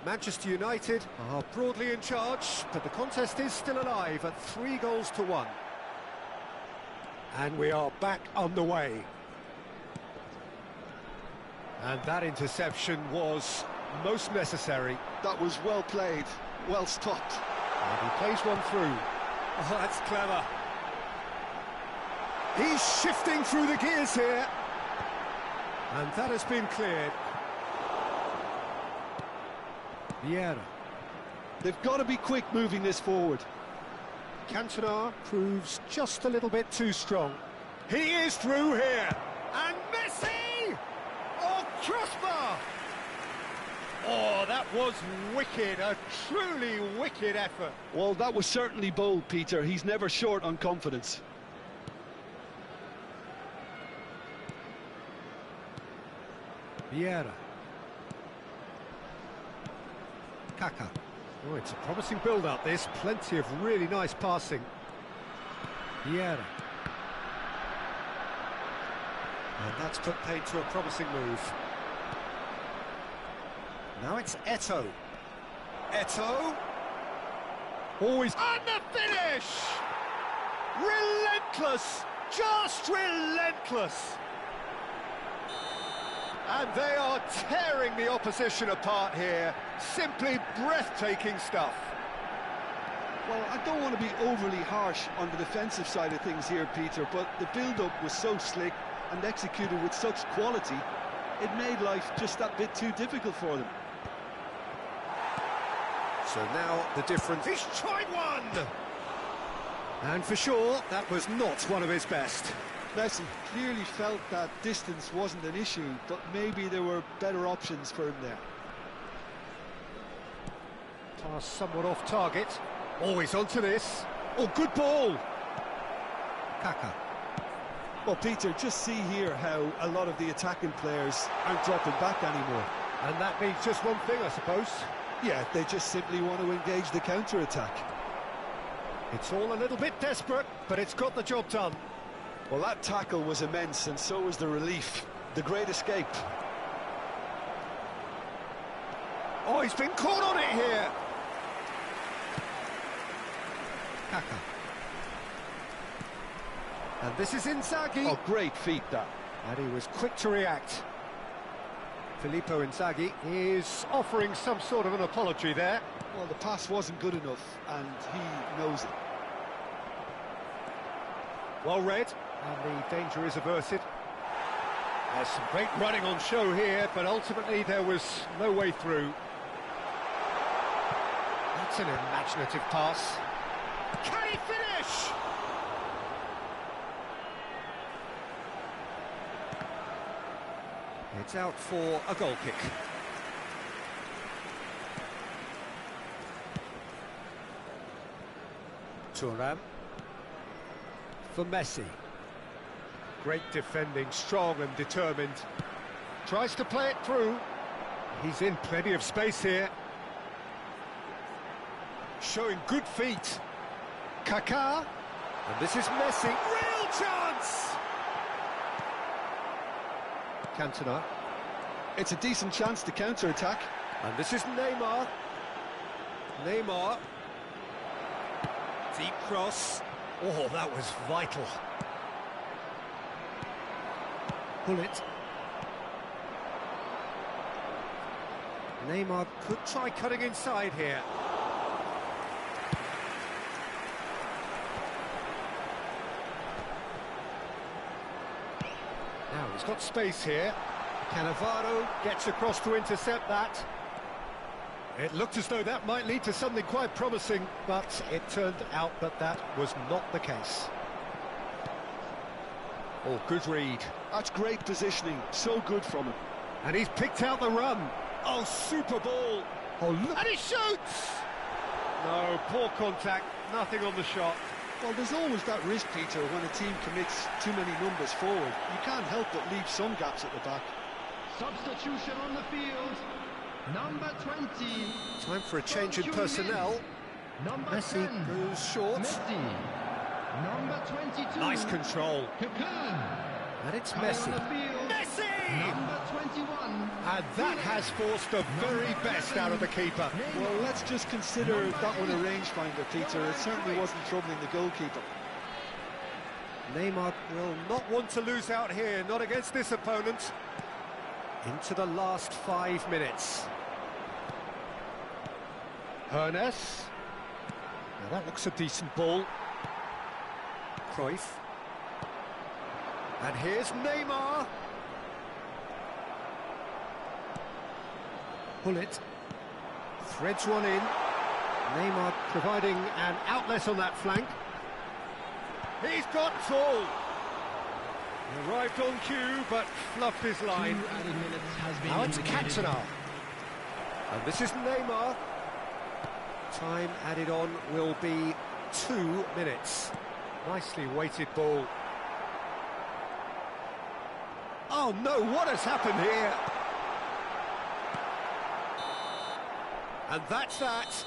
Manchester United are broadly in charge, but the contest is still alive at 3-1. And we are back on the way. And that interception was most necessary. That was well played, well stopped. And he plays one through. Oh, that's clever. He's shifting through the gears here. And that has been cleared. Vieira. They've got to be quick moving this forward. Cantona proves just a little bit too strong. He is through here. And Messi! Oh, crossbar! Oh, that was wicked, a truly wicked effort. Well, that was certainly bold, Peter. He's never short on confidence. Vieira. Kaká. Oh, it's a promising build-up, this. Plenty of really nice passing. Vieira. And that's put paid to a promising move. Now it's Eto'o. Eto'o. Always. And the finish! Relentless! Just relentless! And they are tearing the opposition apart here. Simply breathtaking stuff. Well, I don't want to be overly harsh on the defensive side of things here, Peter, but the build-up was so slick and executed with such quality, it made life just that bit too difficult for them. So now the difference. He's tried one! And for sure, that was not one of his best. Messi clearly felt that distance wasn't an issue, but maybe there were better options for him there. Pass somewhat off target. Always onto this. Oh, good ball. Kaka. Well, Peter, just see here how a lot of the attacking players aren't dropping back anymore. And that means just one thing, I suppose. Yeah, they just simply want to engage the counter-attack. It's all a little bit desperate, but it's got the job done. Well, that tackle was immense, and so was the relief. The great escape. Oh, he's been caught on it here. Kaka. And this is Inzaghi. Oh, great feat, that. And he was quick to react. Filippo Inzaghi is offering some sort of an apology there. Well, the pass wasn't good enough, and he knows it. Well read, and the danger is averted. There's some great running on show here, but ultimately there was no way through. That's an imaginative pass. Can he finish? It's out for a goal kick. Thuram. For Messi. Great defending, strong and determined. Tries to play it through. He's in plenty of space here. Showing good feet. Kaká. And this is Messi. Real chance! Cantona. It's a decent chance to counter-attack. And this is Neymar. Neymar. Deep cross. Oh, that was vital. Pull it. Neymar could try cutting inside here. Now he's got space here. Cannavaro gets across to intercept that. It looked as though that might lead to something quite promising, but it turned out that that was not the case. Oh, good read. That's great positioning, so good from him. And he's picked out the run. Oh, super ball. Oh, look. And he shoots! No, poor contact, nothing on the shot. Well, there's always that risk, Peter, when a team commits too many numbers forward. You can't help but leave some gaps at the back. Substitution on the field. Number 20. Time for a change in personnel. Number Messi 10. goes short. Messi. Number 22. Nice control. Cocoon. And it's Coming Messi. on the field. Messi! Number 21. And that has forced the very best out of the keeper. Well, let's just consider that one a rangefinder, Peter. It certainly wasn't troubling the goalkeeper. Neymar will not want to lose out here, not against this opponent. Into the last 5 minutes. Hernes. Now that looks a decent ball. Cruyff. And here's Neymar. Pull it. Threads one in. Neymar providing an outlet on that flank. He's got full. He arrived on cue, but fluffed his line. 2 added minutes has been Now it's indicated. Cantona. And this is Neymar. Time added on will be 2 minutes. Nicely weighted ball. Oh no, what has happened here? And that's that.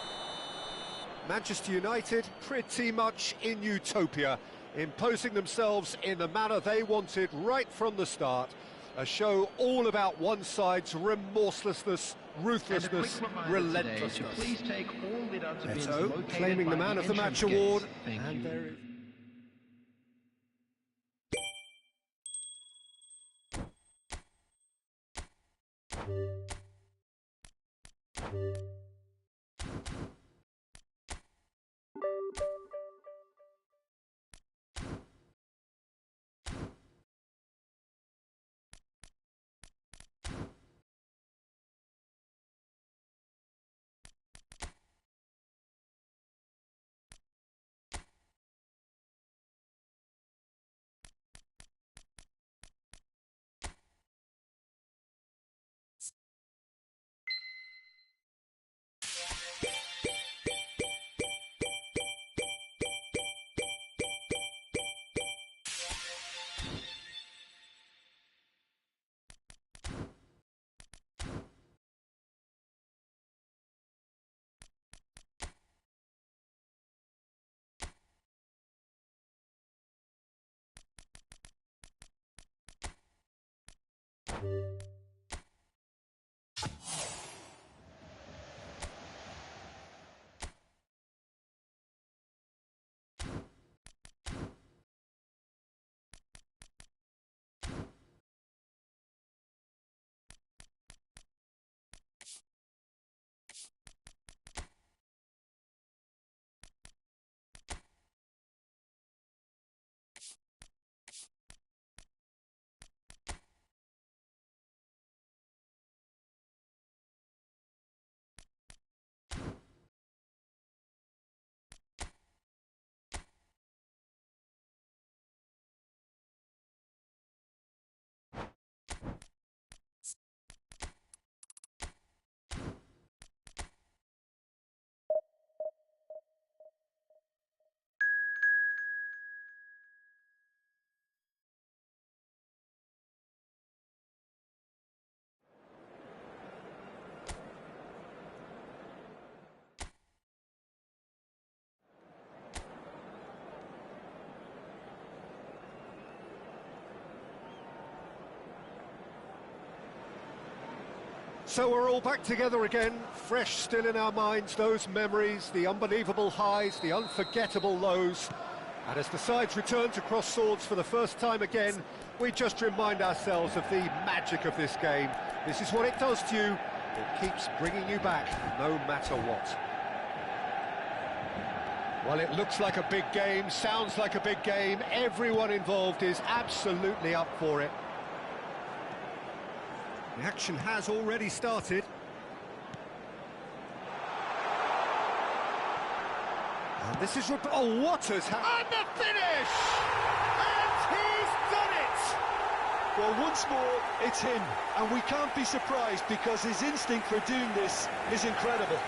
Manchester United pretty much in utopia, imposing themselves in the manner they wanted right from the start. A show all about one side's remorselessness, ruthlessness, relentlessness. Please take all without bins Neto located claiming the by man of the entrance match gates. award. Thank And you. there is... So we're all back together again, fresh still in our minds, those memories, the unbelievable highs, the unforgettable lows. And as the sides return to cross swords for the first time again, we just remind ourselves of the magic of this game. This is what it does to you. It keeps bringing you back, no matter what. Well, it looks like a big game, sounds like a big game. Everyone involved is absolutely up for it. The action has already started. And this is... Oh, what has happened? And the finish! And he's done it! Well, once more, it's him. And we can't be surprised because his instinct for doing this is incredible.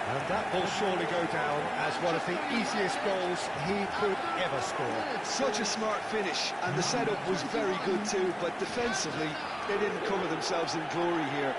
And that will surely go down as one of the easiest goals he could ever score. Such a smart finish, and the setup was very good too, but defensively, they didn't cover themselves in glory here.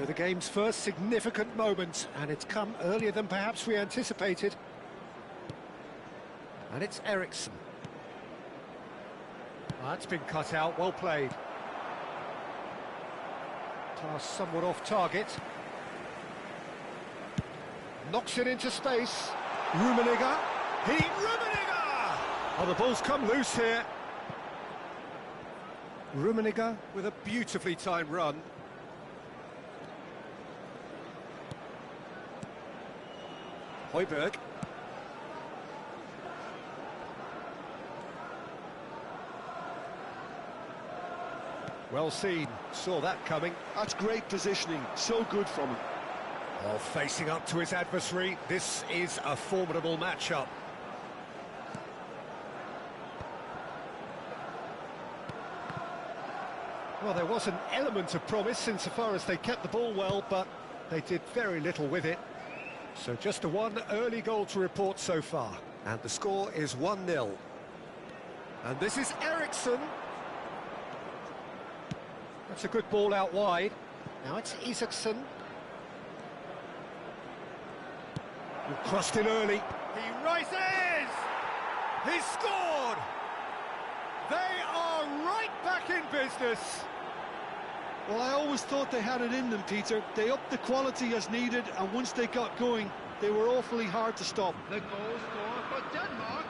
So the game's first significant moment, and it's come earlier than perhaps we anticipated. And it's Eriksson. That's been cut out, well played. Pass somewhat off target. Knocks it into space. Rummenigge. Rummenigge! Oh, the ball's come loose here. Rummenigge with a beautifully timed run. Højbjerg. Well seen, saw that coming. That's great positioning, so good from him. Oh, facing up to his adversary, this is a formidable matchup. Well, there was an element of promise insofar as they kept the ball well, but they did very little with it. So just a one early goal to report so far. And the score is 1-0. And this is Eriksson. That's a good ball out wide. Now it's Isaacson. Crossed in early. He rises! He's scored! They are right back in business. Well, I always thought they had it in them, Peter. They upped the quality as needed, and once they got going, they were awfully hard to stop. The goal score for Denmark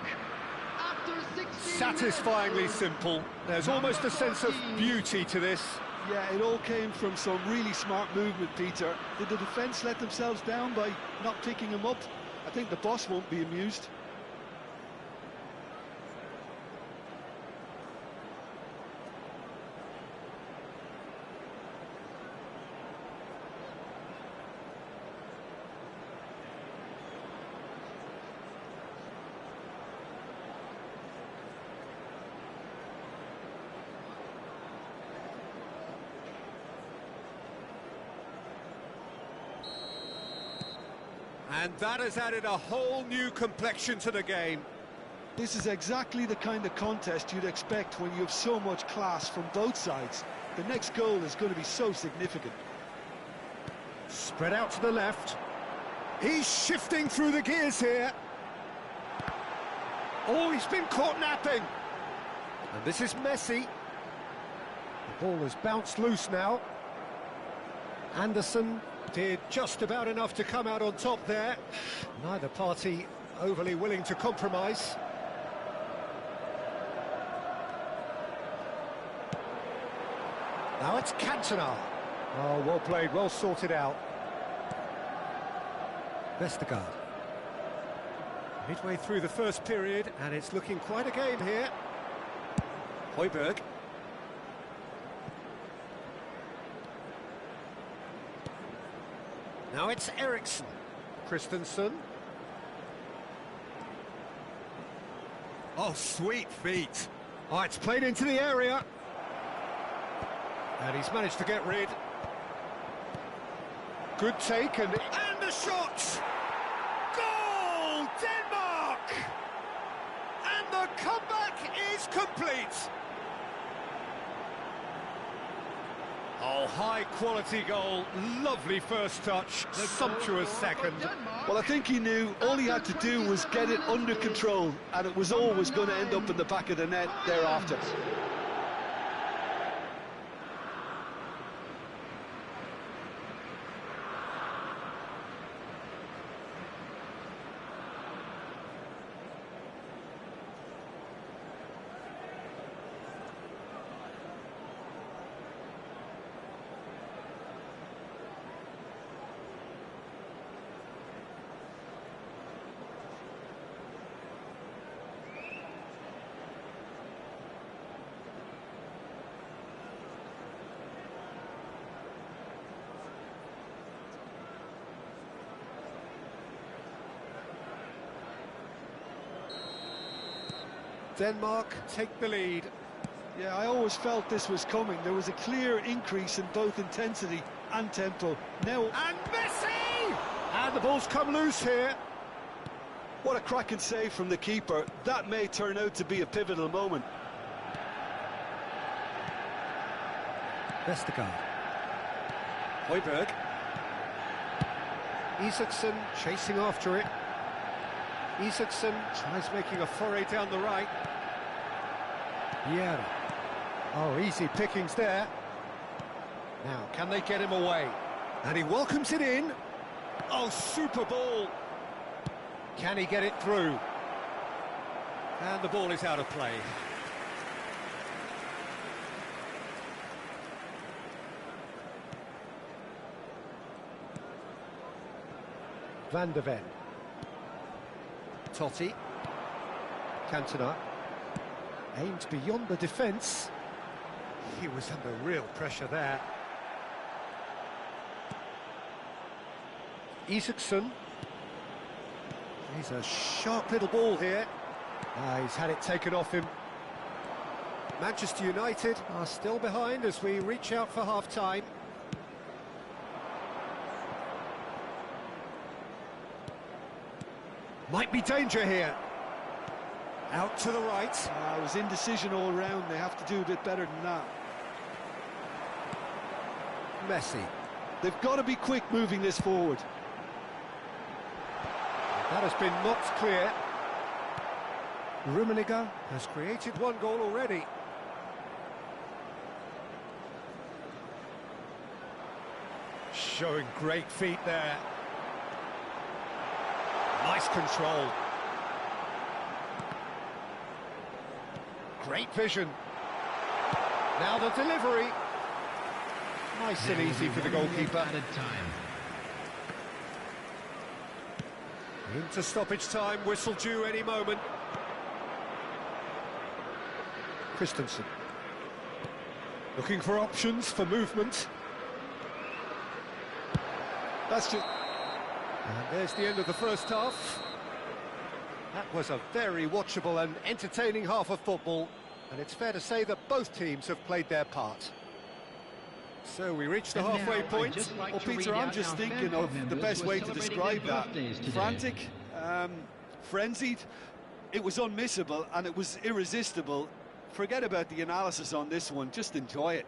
after 16 Satisfyingly minutes. simple. There's almost a sense of beauty to this. Yeah, it all came from some really smart movement, Peter. Did the defence let themselves down by not picking him up? I think the boss won't be amused. And that has added a whole new complexion to the game. This is exactly the kind of contest you'd expect when you have so much class from both sides. The next goal is going to be so significant. Spread out to the left. He's shifting through the gears here. Oh, he's been caught napping. And this is Messi. The ball has bounced loose now. Anderson did just about enough to come out on top there. Neither party overly willing to compromise. Now it's Cantona. Oh, well played, well sorted out. Vestergaard. Midway through the first period, and it's looking quite a game here. Højbjerg. Now it's Eriksson. Christensen. Oh, sweet feet. Oh, it's played into the area. And he's managed to get rid. Good take, and the shot! Goal! Denmark! And the comeback is complete. Oh, high-quality goal, lovely first touch, sumptuous second. Well, I think he knew all he had to do was get it under control, and it was always going to end up in the back of the net thereafter. Denmark take the lead. Yeah, I always felt this was coming. There was a clear increase in both intensity and tempo. Now... And Messi! And the ball's come loose here. What a cracking save from the keeper. That may turn out to be a pivotal moment. Vestergaard. Højbjerg. Isaacson chasing after it. Isaacson tries making a foray down the right. Yeah. Oh, easy pickings there. Now, can they get him away? And he welcomes it in. Oh, super ball. Can he get it through? And the ball is out of play. Van der Ven. Totti. Cantona. Aimed beyond the defence. He was under real pressure there. Isaacson. He's a sharp little ball here. He's had it taken off him. Manchester United are still behind as we reach out for half-time. Might be danger here. Out to the right. It was indecision all round. They have to do a bit better than that. Messi. They've got to be quick moving this forward. That has been knocked clear. Rummenigge has created one goal already. Showing great feet there. Nice control. Great vision. Now the delivery. Nice and easy for the goalkeeper. Added time. Into stoppage time, whistle due any moment. Christensen. Looking for options for movement. That's just... And there's the end of the first half. That was a very watchable and entertaining half of football, and it's fair to say that both teams have played their part. So we reached the And now, halfway I'd point. just like Well, to Peter, read I'm out just our thinking fan of club the members best who are way to celebrating describe their that. birthdays today. Frantic, frenzied, it was unmissable and it was irresistible. Forget about the analysis on this one, just enjoy it.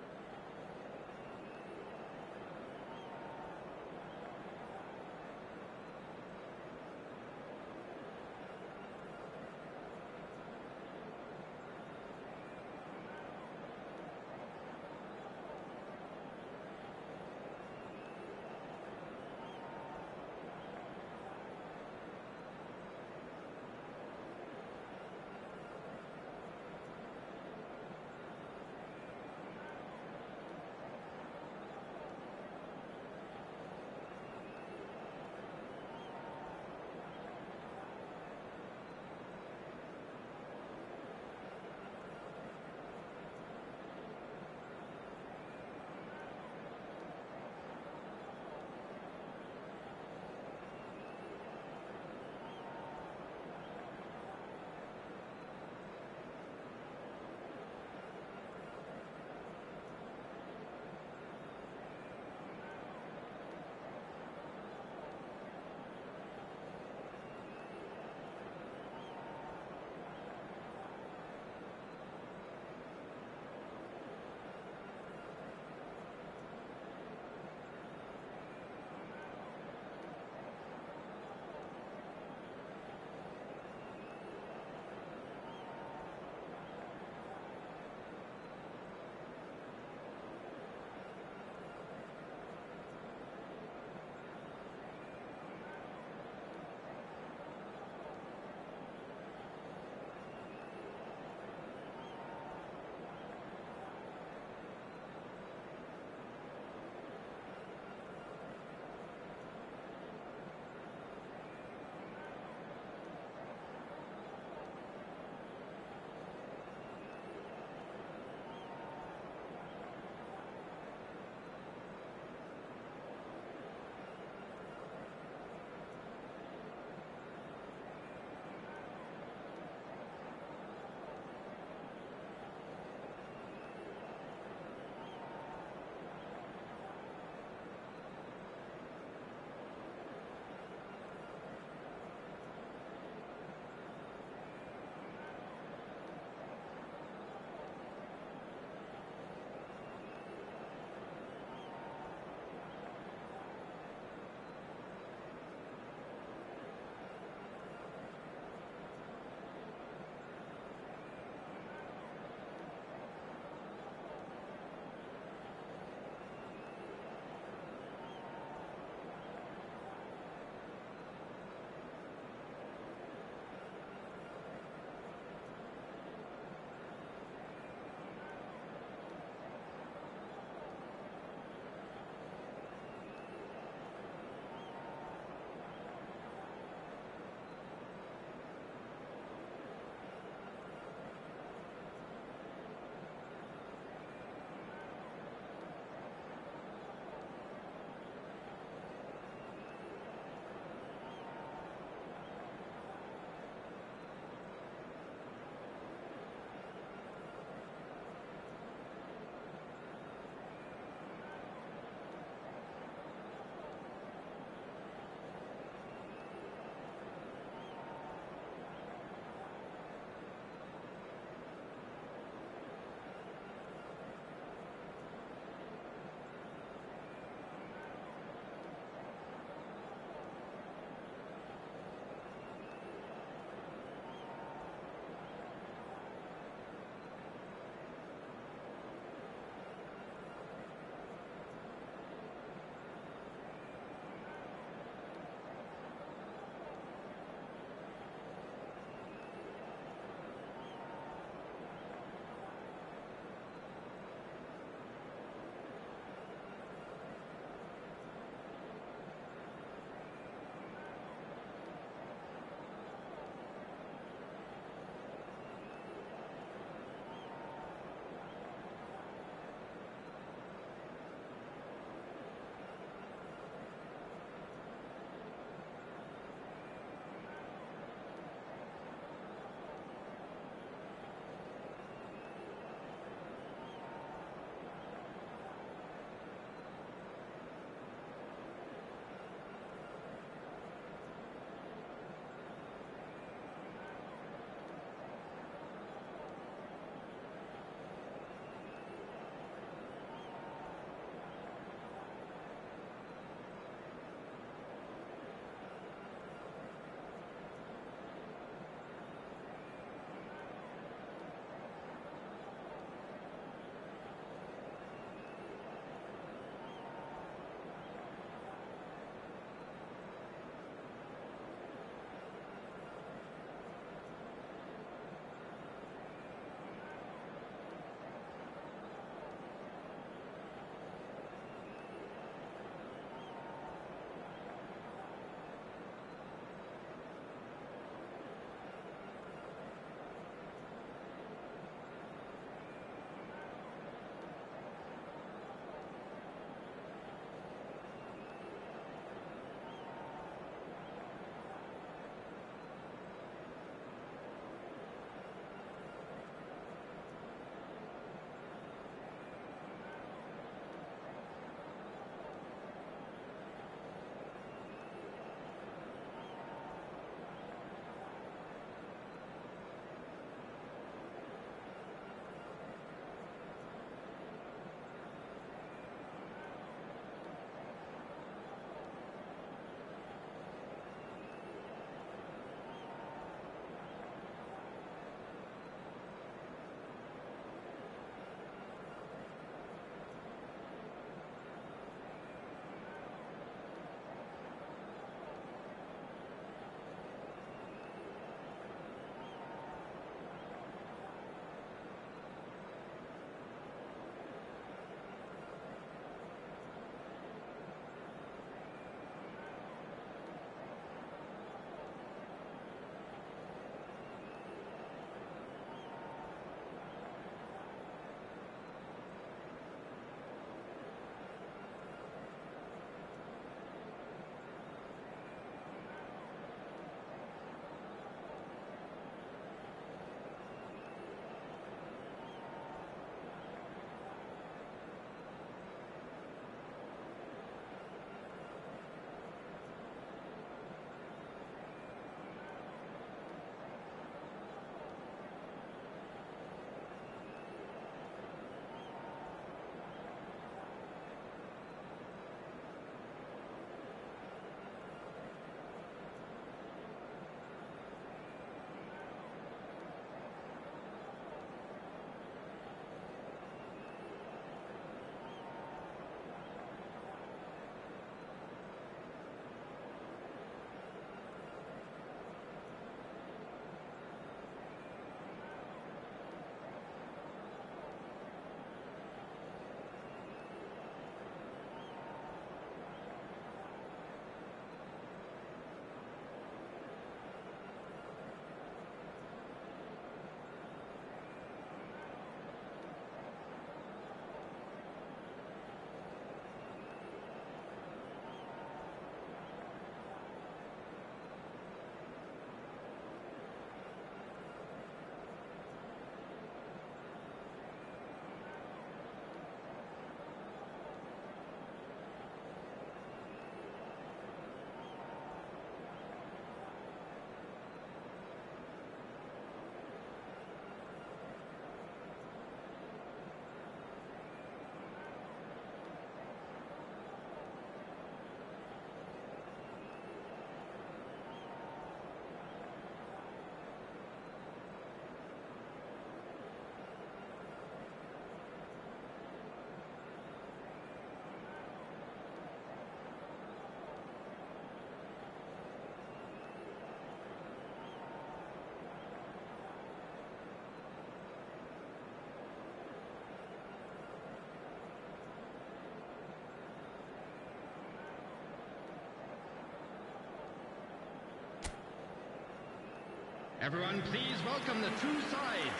Everyone, please welcome the two sides.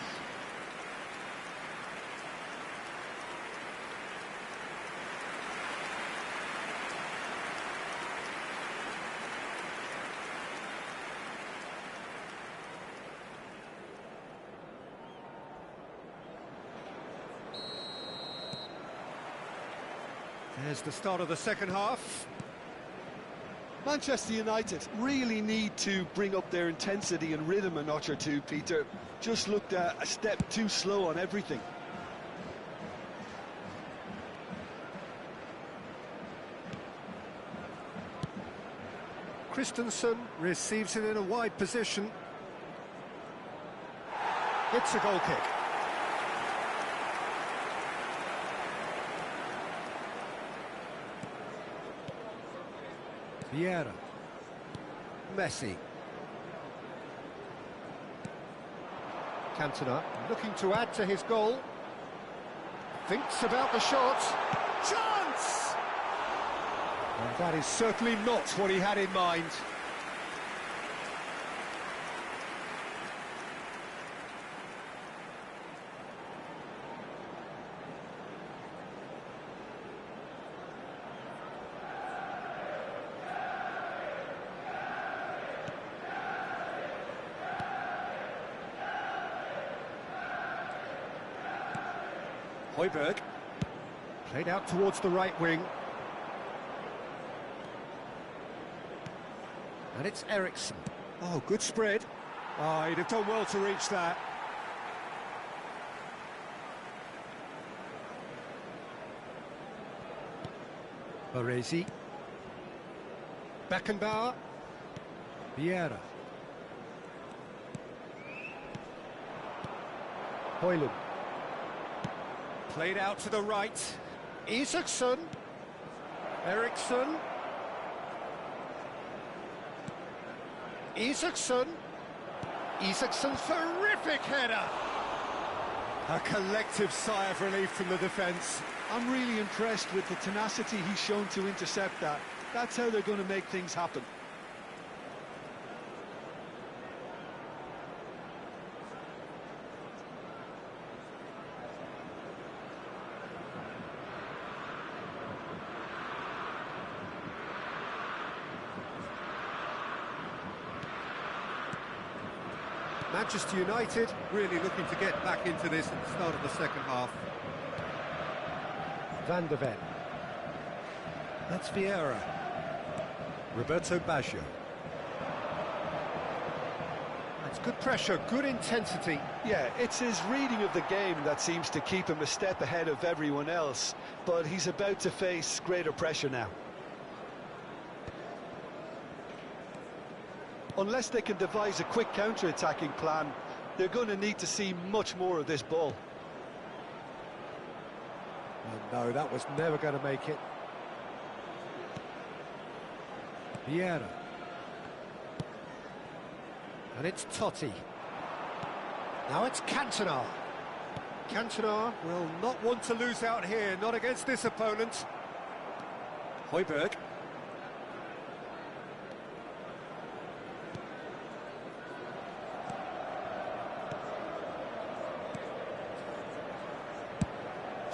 There's the start of the second half. Manchester United really need to bring up their intensity and rhythm a notch or two, Peter. Just looked a step too slow on everything. Christensen receives it in a wide position. It's a goal kick. Vieira. Messi. Cantona looking to add to his goal. Thinks about the shot. Chance! And that is certainly not what he had in mind. Højbjerg, played out towards the right wing. And it's Eriksen. Oh, good spread. Oh, he'd have done well to reach that. Baresi. Beckenbauer. Vieira. Højlund. Played out to the right. Isaacson. Eriksen. Isaacson. Isaacson's terrific header. A collective sigh of relief from the defence. I'm really impressed with the tenacity he's shown to intercept that. That's how they're going to make things happen. Manchester United really looking to get back into this at the start of the second half. Van de Ven. That's Vieira. Roberto Baggio. That's good pressure, good intensity. Yeah, it's his reading of the game that seems to keep him a step ahead of everyone else, but he's about to face greater pressure now. Unless they can devise a quick counter-attacking plan, they're going to need to see much more of this ball. Oh, no, that was never going to make it. Vieira. And it's Totti. Now it's Cantona. Cantona will not want to lose out here, not against this opponent. Højbjerg.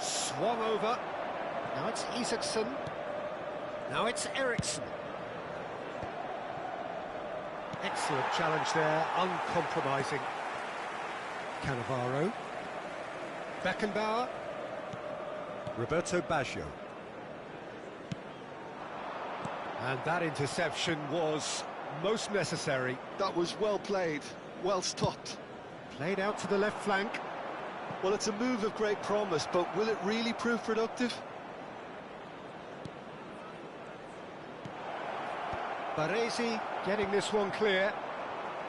Swung over. Now it's Isaacson. Now it's Eriksen. Excellent challenge there, uncompromising. Cannavaro. Beckenbauer. Roberto Baggio. And that interception was most necessary. That was well played, well stopped. Played out to the left flank. Well, it's a move of great promise, but will it really prove productive? Baresi getting this one clear.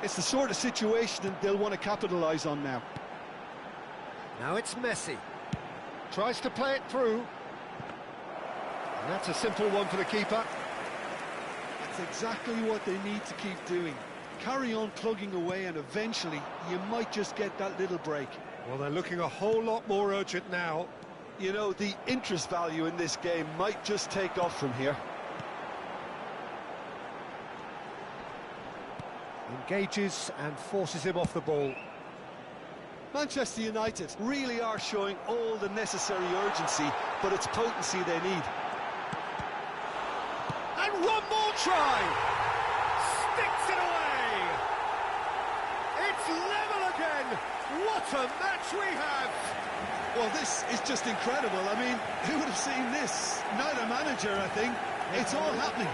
It's the sort of situation they'll want to capitalise on now. Now it's Messi. Tries to play it through. And that's a simple one for the keeper. That's exactly what they need to keep doing. Carry on plugging away and eventually you might just get that little break. Well, they're looking a whole lot more urgent now. You know, the interest value in this game might just take off from here. Engages and forces him off the ball. Manchester United really are showing all the necessary urgency, but it's potency they need. And one more try! Sticks it away! It's level again! What a match we have! Well, this is just incredible. I mean, who would have seen this? Neither manager, I think. It's all happening.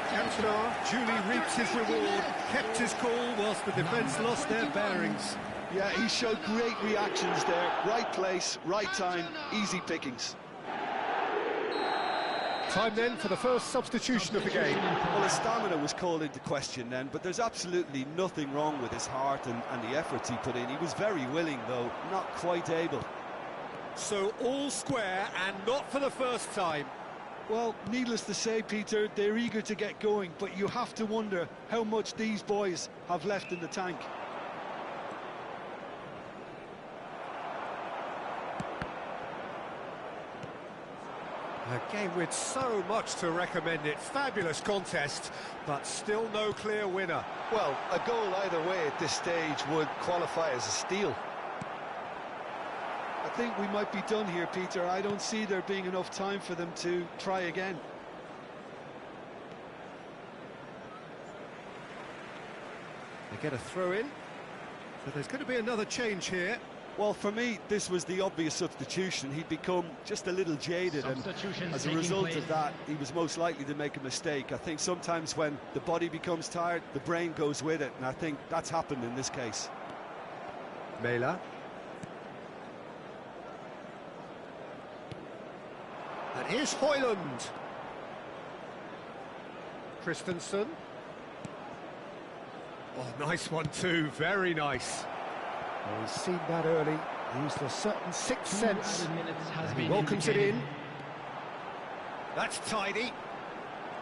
Cantona duly reaps his reward, kept his cool whilst the defence lost their bearings. Yeah, he showed great reactions there. Right place, right time, easy pickings. Time then for the first substitution of the game. Well, his stamina was called into question then, but there's absolutely nothing wrong with his heart and the efforts he put in. He was very willing, though, not quite able. So all square and not for the first time. Well, needless to say, Peter, they're eager to get going, but you have to wonder how much these boys have left in the tank. A game with so much to recommend it. Fabulous contest, but still no clear winner. Well, a goal either way at this stage would qualify as a steal. I think we might be done here, Peter. I don't see there being enough time for them to try again. They get a throw in, so there's going to be another change here. Well, for me, this was the obvious substitution. He'd become just a little jaded, and as a result of that, he was most likely to make a mistake. I think sometimes when the body becomes tired, the brain goes with it, and I think that's happened in this case. Mela. And here's Højlund. Christensen. Oh, nice one too, very nice. Well, he's seen that early, used a certain sixth sense, and he welcomes it in. That's tidy.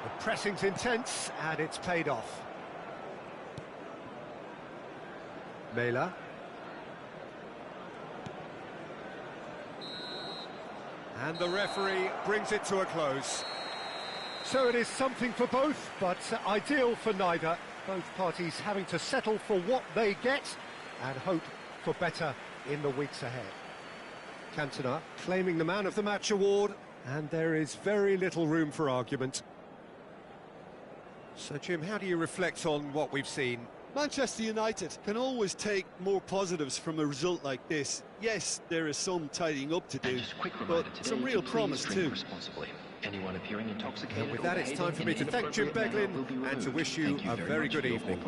The pressing's intense, and it's paid off. Mela. And the referee brings it to a close. So it is something for both, but ideal for neither. Both parties having to settle for what they get and hope for better in the weeks ahead. Cantona claiming the Man of the Match award, and there is very little room for argument. So, Jim, how do you reflect on what we've seen? Manchester United can always take more positives from a result like this. Yes, there is some tidying up to do, but some real promise too. Anyone appearing intoxicated. And with that, it's time for me to thank Jim Beglin and to wish you a very good evening.